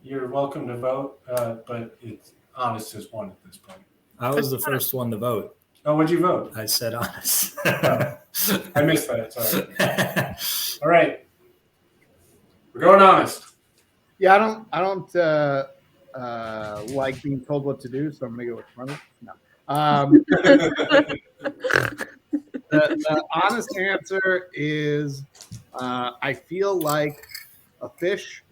you're welcome to vote, but it's honest is one at this point. I was the first one to vote. Oh, what'd you vote? I said honest. I missed that. Sorry. All right. We're going honest. Yeah, I don't like being told what to do, so I'm gonna go with funny. No. The honest answer is I feel like a fish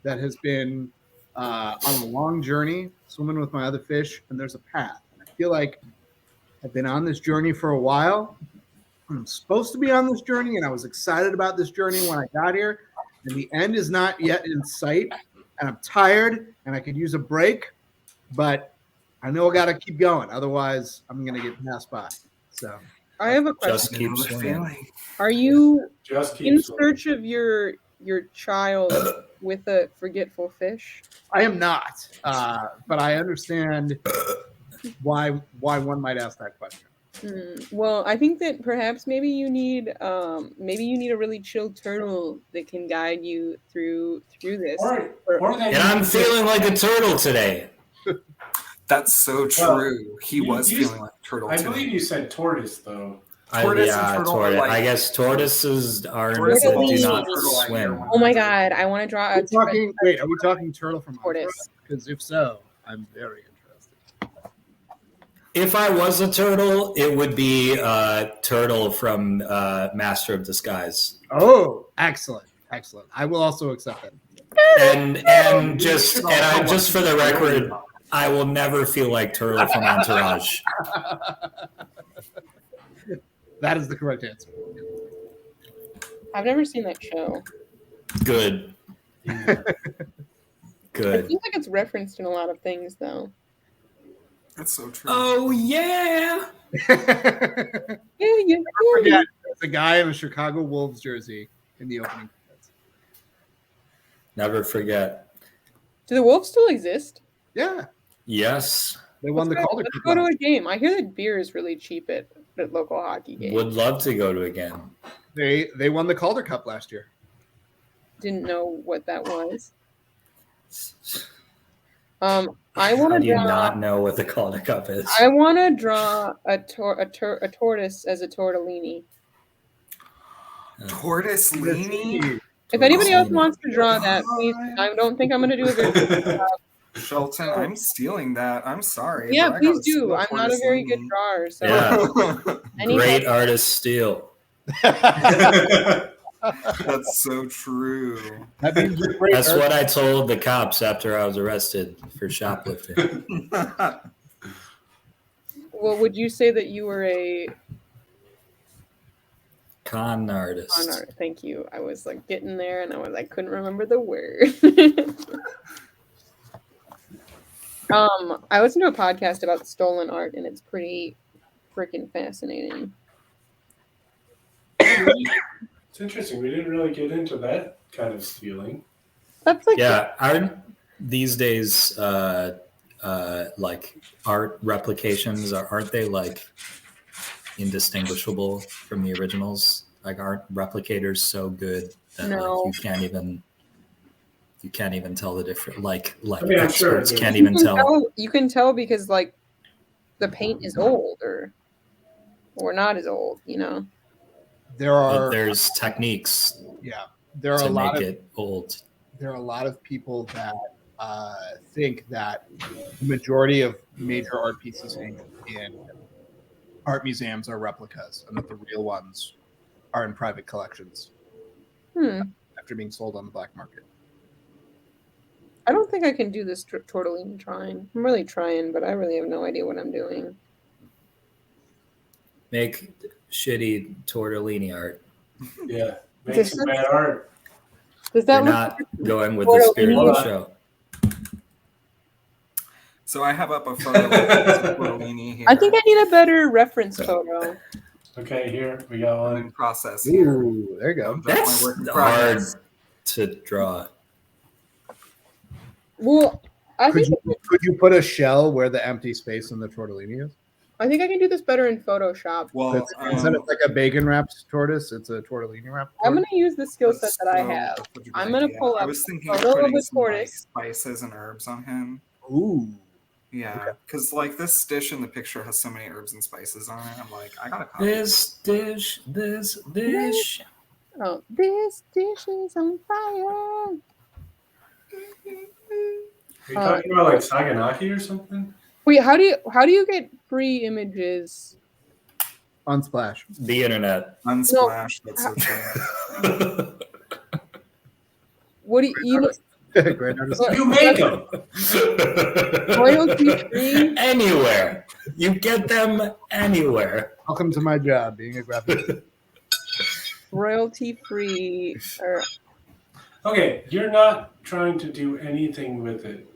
that has been on a long journey swimming with my other fish, and there's a path. And I feel like I've been on this journey for a while. I'm supposed to be on this journey, and I was excited about this journey when I got here, and the end is not yet in sight, and I'm tired, and I could use a break, but I know I got to keep going. Otherwise, I'm going to get passed by. So I have a Just question. keep swimming. Are you Just keep in swimming. search of your child with a forgetful fish? I am not, but I understand why one might ask that question. Well, I think that perhaps maybe you need a really chill turtle that can guide you through this. Or that And I'm feeling like a turtle today. That's so Well, true. He you- was you feeling like a turtle I today. believe you said tortoise, though. Tortoise and turtle are like- I guess tortoises are Tortoise that and do turtle not are swim. like- Oh my god, I want to draw a Are we talking turtle from tortoise. Because if so, I'm very interested. If I was a turtle, it would be Turtle from Master of Disguise. Oh, excellent. I will also accept that. And just for the record, I will never feel like Turtle from Entourage. That is the correct answer. I've never seen that show. Good. It Good. seems like it's referenced in a lot of things, though. That's so true. Oh yeah. Yeah. Forget, there's a guy in a Chicago Wolves jersey in the opening credits. Never forget. Do the Wolves still exist? Yeah, Yes. they won the Calder Let's Cup. go to a game. I hear that beer is really cheap at local hockey games. Would love to go to a game. They won the Calder Cup last year. Didn't know what that was. I want How to do you draw. not know what the Calder Cup is? I want to draw a tortoise as a tortellini. Tortoise-lini? If anybody else Tortoise-lini. wants to draw that, please. I don't think I'm going to do a very good job. Shelton, I'm stealing that. I'm sorry. Yeah, but I please gotta steal do. I'm not a very good tortoise-lini. drawer, so Yeah. any Great help- artist steal. That's so true. That means you're great. That's what I told the cops after I was arrested for shoplifting. Well, would you say that you were a Con artist. con art? Thank you. I was like getting there, and I couldn't remember the word. I listened to a podcast about stolen art, and it's pretty freaking fascinating. It's interesting. We didn't really get into that kind of stealing. That's like Yeah, aren't these days like art replications aren't they like indistinguishable from the originals? Like aren't replicators so good that No. like you can't even tell the difference. Like I mean, I'm sure experts it can't is. even tell. You can tell because like the paint is old or not as old, you know. There But are there's techniques there are to a lot make of it old. there are a lot of people that think that the majority of major art pieces in art museums are replicas, and that the real ones are in private collections after being sold on the black market. I don't think I can do this tortellini trying. I'm really trying, but I really have no idea what I'm doing. Make shitty tortellini art. Yeah, make This some is- bad art. Does They're that look not going with the spirit of the show. So I have up a photo of tortellini here. I think I need a better reference photo. Okay, here we got I'm one. in process here. Ooh, there you go. That's my work in hard progress. to draw. Well, I think Could you put a shell where the empty space in the tortellini is? I can do this better in Photoshop. Well, Instead of like a bacon wrapped tortoise, it's a tortellini wrapped. I'm gonna use the skill set that's that I so- have. that's such a good I'm gonna idea. pull I up was thinking a of photo of putting a some like, tortoise. spices and herbs on him. Ooh. Yeah, because like this dish in the picture has so many herbs and spices on it. I'm like, I gotta copy This dish. Oh, this dish is on fire. Are you talking about like Saganaki or something? Wait, how do you get free images? Unsplash. The internet. Unsplash. That's so true. What do you Great artist. You make them. royalty free? Anywhere. You get them anywhere. Welcome to my job, being a graphic. Royalty free or Okay, you're not trying to do anything with it.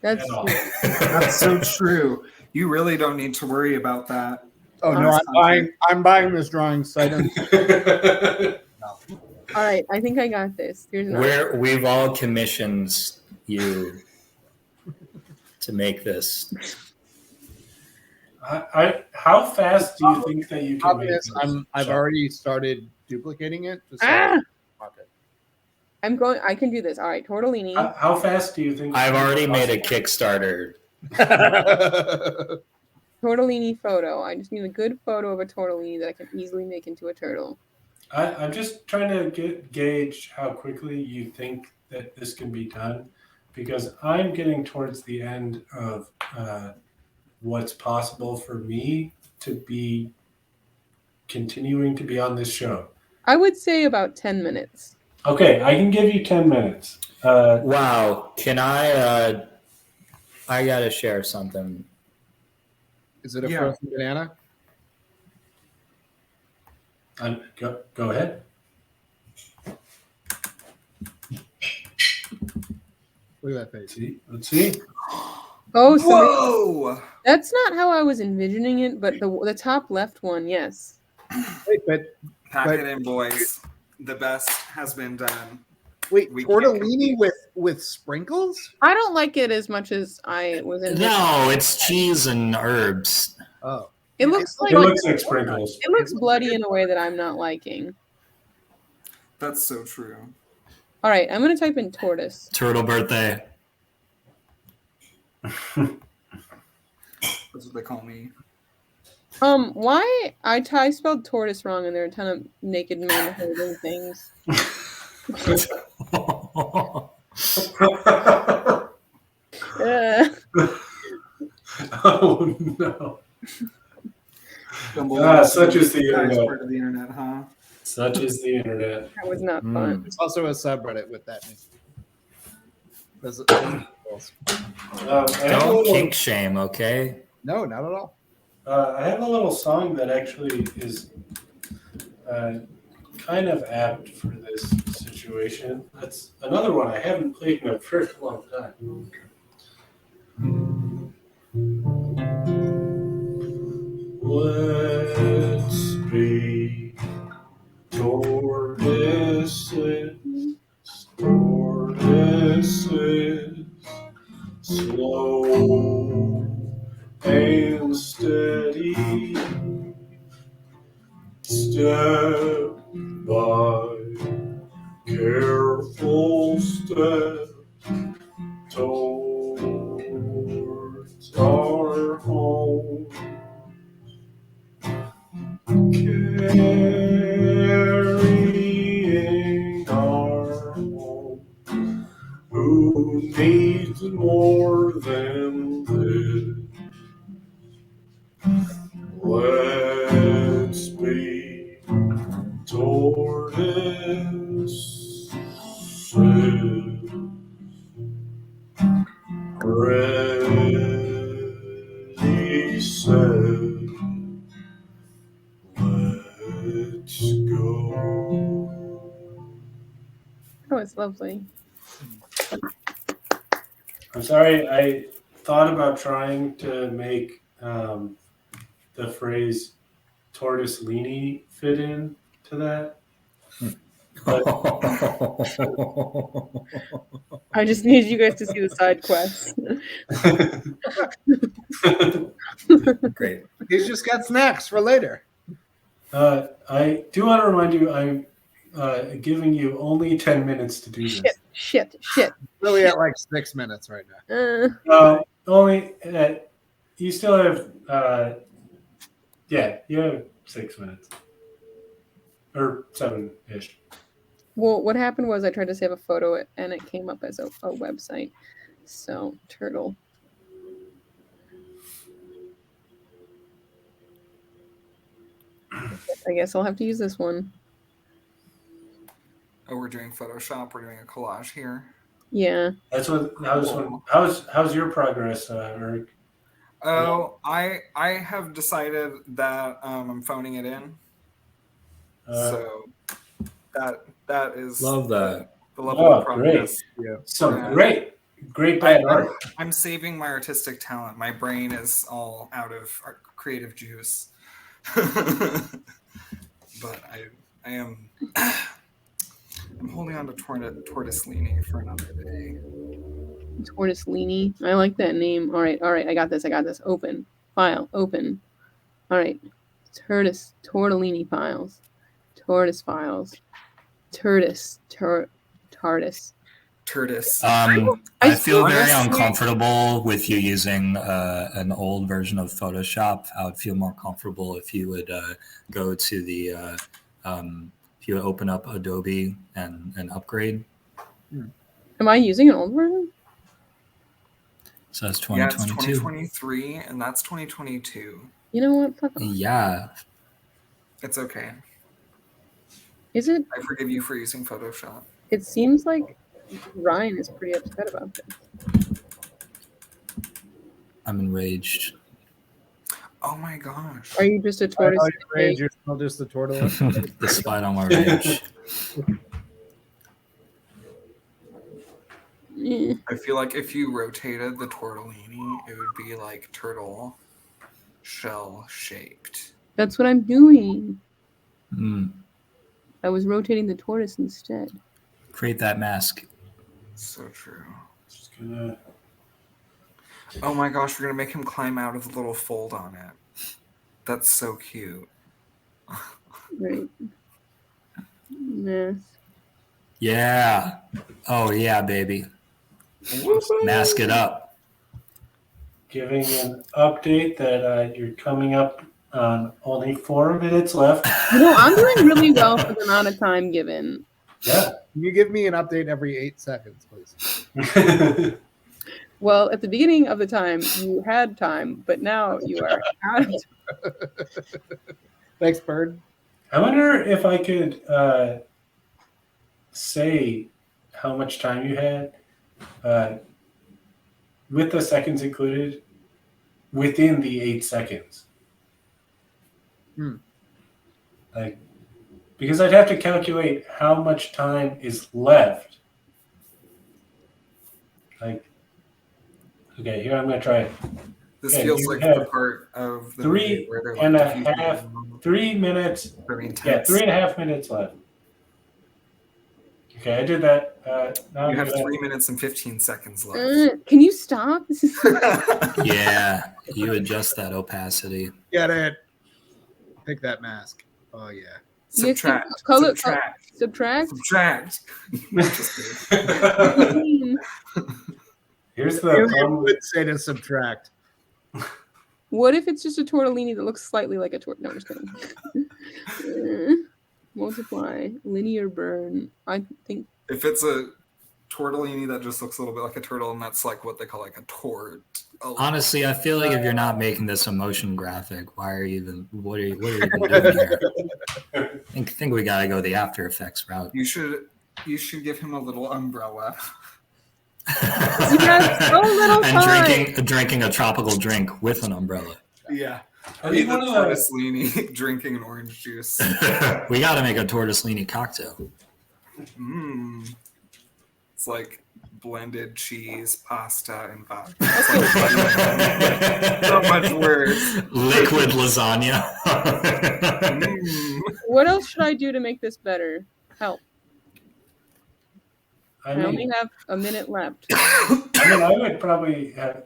that's at all. That's so true. You really don't need to worry about that. Oh no, I'm buying this drawing sight unseen. all right. I think I got this. Here's another. We've all commissioned you to make this. How fast do you think that you can make Obvious, this? I've already started duplicating it. Just Ah! okay. I'm going. I can do this. All right, tortellini. How fast do you think? I've already made a Kickstarter. Tortellini photo. I just need a good photo of a tortellini that I can easily make into a turtle. I'm just trying to gauge how quickly you think that this can be done, because I'm getting towards the end of what's possible for me to be continuing to be on this show. I would say about 10 minutes. Okay, I can give you 10 minutes. Wow. Can I gotta share something. Is it a Yeah. frozen banana? Go ahead. Look at that face. Let's see. Oh, so Whoa! that's not how I was envisioning it, but the top left one, yes. Wait, but Pack But- it in, boys. The best has been done. wait, We can't tortellini with sprinkles? I don't like it as much as I was envisioning. No, it's cheese and herbs. Oh, It looks like It looks like sprinkles. it looks bloody in a way that I'm not liking. That's so true. All right, I'm gonna type in tortoise. Turtle birthday. That's what they call me. Why I spelled tortoise wrong, and there are a ton of naked men holding things. Oh no! Stumble Such is the guys internet. part of the internet, huh? Such is the internet. That was not fun. There's also a subreddit with that name. I have a Don't little, kink shame, okay? No, not at all. I have a little song that actually is kind of apt for this situation. That's another one I haven't played in a very long time. Let's be tortoises, tortoises, slow and steady, step by careful step towards our home. Carrying our home. Who needs more than this? Let's be tortoises, ready, set. Let's go. Oh, it's lovely. I'm sorry, I thought about trying to make the phrase tortoise-lini fit in to that. I just need you guys to see the side quests. Great. He's just got snacks for later. I do want to remind you, I'm giving you only 10 minutes to do this. Shit. Really at like 6 minutes right now. Only you still have you have 6 minutes or 7-ish. Well, what happened was I tried to save a photo and it came up as a website. So, turtle. I guess I'll have to use this one. Oh, we're doing Photoshop. We're doing a collage here. Yeah. That's what. How's your progress, Erik? Oh, I have decided that I'm phoning it in. So that is Love that. the level of progress. Great. Yeah. So great bad art. I'm saving my artistic talent. My brain is all out of creative juice. But I am I'm holding on to tortoise-lini for another day. Tortoise-lini. I like that name. All right. I got this. Open. File. Open. All right. Tortellini files. Tortoise files. TARDIS. I feel very uncomfortable with you using an old version of Photoshop. I would feel more comfortable if you would go to the if you open up Adobe and upgrade. Am I using an old version? So that's 2022. Yeah, it's 2023, and that's 2022. You know what? Fuck off. Yeah. It's okay. Is it? I forgive you for using Photoshop. It seems like Ryan is pretty upset about this. I'm enraged. Oh my gosh. Are you just a tortoise? You're still just a turtle. Despite all my rage. I feel like if you rotated the tortellini, it would be like turtle shell shaped. That's what I'm doing. Mm. I was rotating the tortoise instead. Create that mask. So true. Just gonna... Oh my gosh, we're gonna make him climb out of the little fold on it. That's so cute. Right. Yes. Yeah. Oh yeah, baby. Mask it up. giving an update that you're coming up on only 4 minutes left. I'm doing really well for the amount of time given. Yeah. Can you give me an update every 8 seconds, please? Well, at the beginning of the time, you had time, but now you are out of time. Thanks, Bird. I wonder if I could say how much time you had with the seconds included within the 8 seconds. Like, because I'd have to calculate how much time is left. Like, okay, here I'm going to try it. This Okay, feels you like have the part of the 3 movie where they're and like a diffusing half, them. 3 minutes. Very Yeah, intense. 3.5 minutes left. Okay, I did that. Now You I'm have gonna- 3 minutes and 15 seconds left. Can you stop? This is Yeah, you adjust that opacity. Get it. Pick that mask. Oh, yeah. Subtract. color- Subtract. subtract. Subtract. Here's the Alien problem. would say to subtract. What if it's just a tortellini that looks slightly like a tortellini? No, I'm just kidding. Multiply, linear burn. I think If it's a tortellini that just looks a little bit like a turtle, and that's like what they call like a tort. Honestly, I feel like if you're not making this a motion graphic, why are you even? What are you even doing here? I think we gotta go the After Effects route. You should give him a little umbrella. you have so little time. And drinking a tropical drink with an umbrella. Yeah. I Be think the one of the, tortoise-lini drinking an orange juice. We gotta make a tortoise-lini cocktail. It's like blended cheese, pasta, and vodka. Okay. It's like so much worse. Liquid lasagna. What else should I do to make this better? Help. I I only mean, have a minute left. I would probably have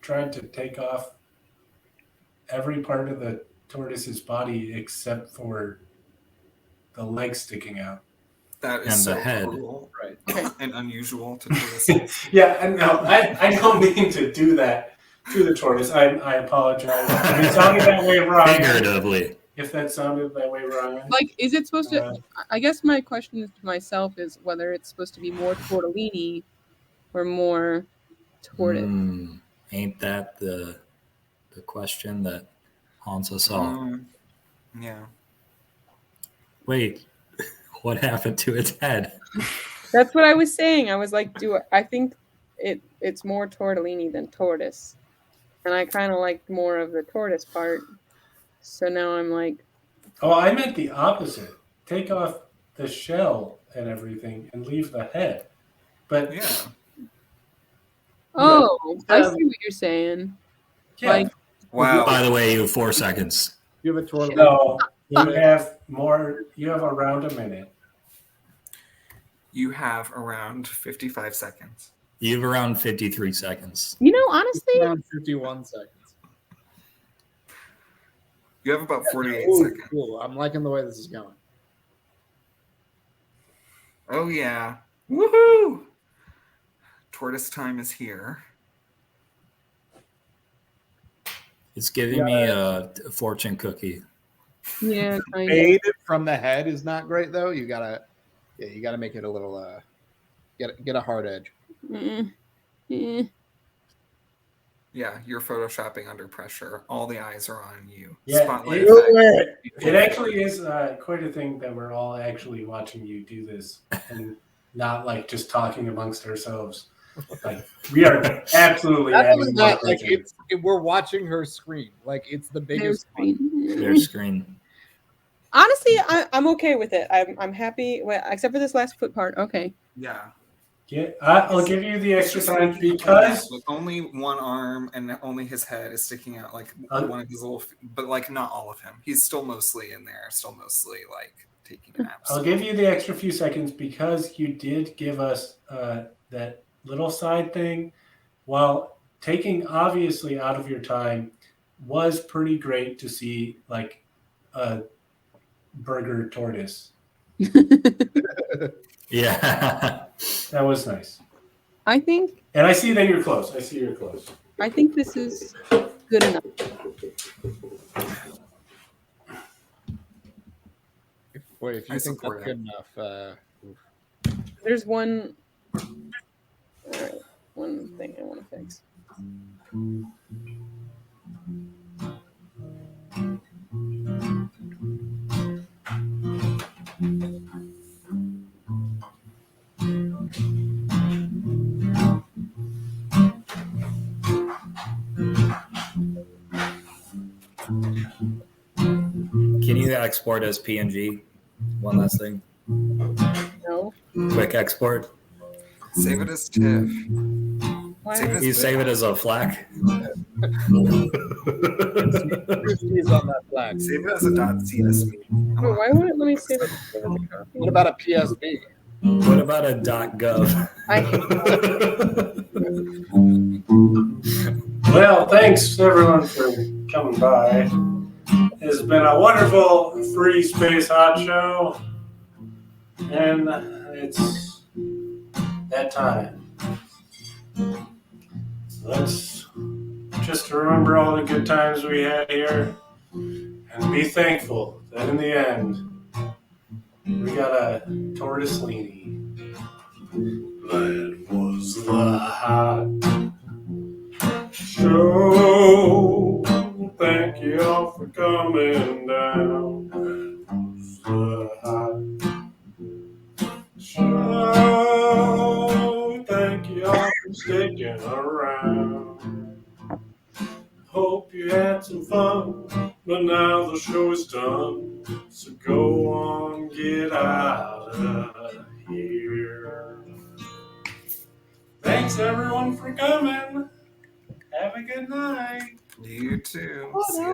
tried to take off every part of the tortoise's body except for the legs sticking out. That is And so the head. cruel, Right. and unusual to tortoises. Yeah, and no, I don't mean to do that to the tortoise. I apologize. If it sounded that way wrong. Figuratively. If that sounded that way wrong. Like, is it supposed to? I guess my question to myself is whether it's supposed to be more tortellini or more tortoise. Ain't that the question that haunts us all? Yeah. Wait, what happened to its head? That's what I was saying. I was like, I think it's more tortellini than tortoise, and I kind of liked more of the tortoise part. So now I'm like, Oh, I meant the opposite. Take off the shell and everything and leave the head. But Yeah. oh, I see what you're saying. yeah, Like, Wow. By the way, you have 4 seconds. You have a tortellini. no, you have more. You have around a minute. You have around 55 seconds. You have around 53 seconds. honestly, Around 51 seconds. You have about 48 Ooh, seconds. cool. I'm liking the way this is going. Oh, yeah. Woohoo! Tortoise time is here. It's giving me a fortune cookie. yeah, kind of. Fade from the head is not great though. You gotta make it a little get a hard edge. Yeah, you're photoshopping under pressure. All the eyes are on you. Yeah, Spotlight it- effect. It actually is quite a thing that we're all actually watching you do this and not like just talking amongst ourselves. Like we are absolutely Not having only that, fun like with it. we're watching her screen. Like it's the biggest. Their screen. Honestly, I'm okay with it. I'm happy, except for this last foot part. Okay. Yeah. Yeah, I'll give you the extra time because With only one arm and only his head is sticking out, like one of his little, but like not all of him. He's still mostly in there, still mostly like taking naps. I'll give you the extra few seconds because you did give us that little side thing while taking obviously out of your time was pretty great to see like a burger tortoise. Yeah. That was nice. I think And I see that you're close. I see you're close. I think this is good enough. If I you think support that's it. good enough, There's one. All right, one thing I want to fix. Can you export as PNG? One last thing. No. Quick export. Save it as TIFF. Why? Save it as You save it as a FLAC. Christie's on that flag. Save it as a .csv. Wait, why won't it let me save it as a copy? What about a PSV? What about a .gov? I hate Well, thanks everyone for coming by. It's been a wonderful free space hot show, and it's that time. Let's just remember all the good times we had here and be thankful that in the end we got a tortoise-lini. That was the hot show. Thank you all for coming down. That was the hot show. Thank you all for sticking around. Hope you had some fun, but now the show is done. So go on, get out of here. Thanks everyone for coming. Have a good night. You too. See ya.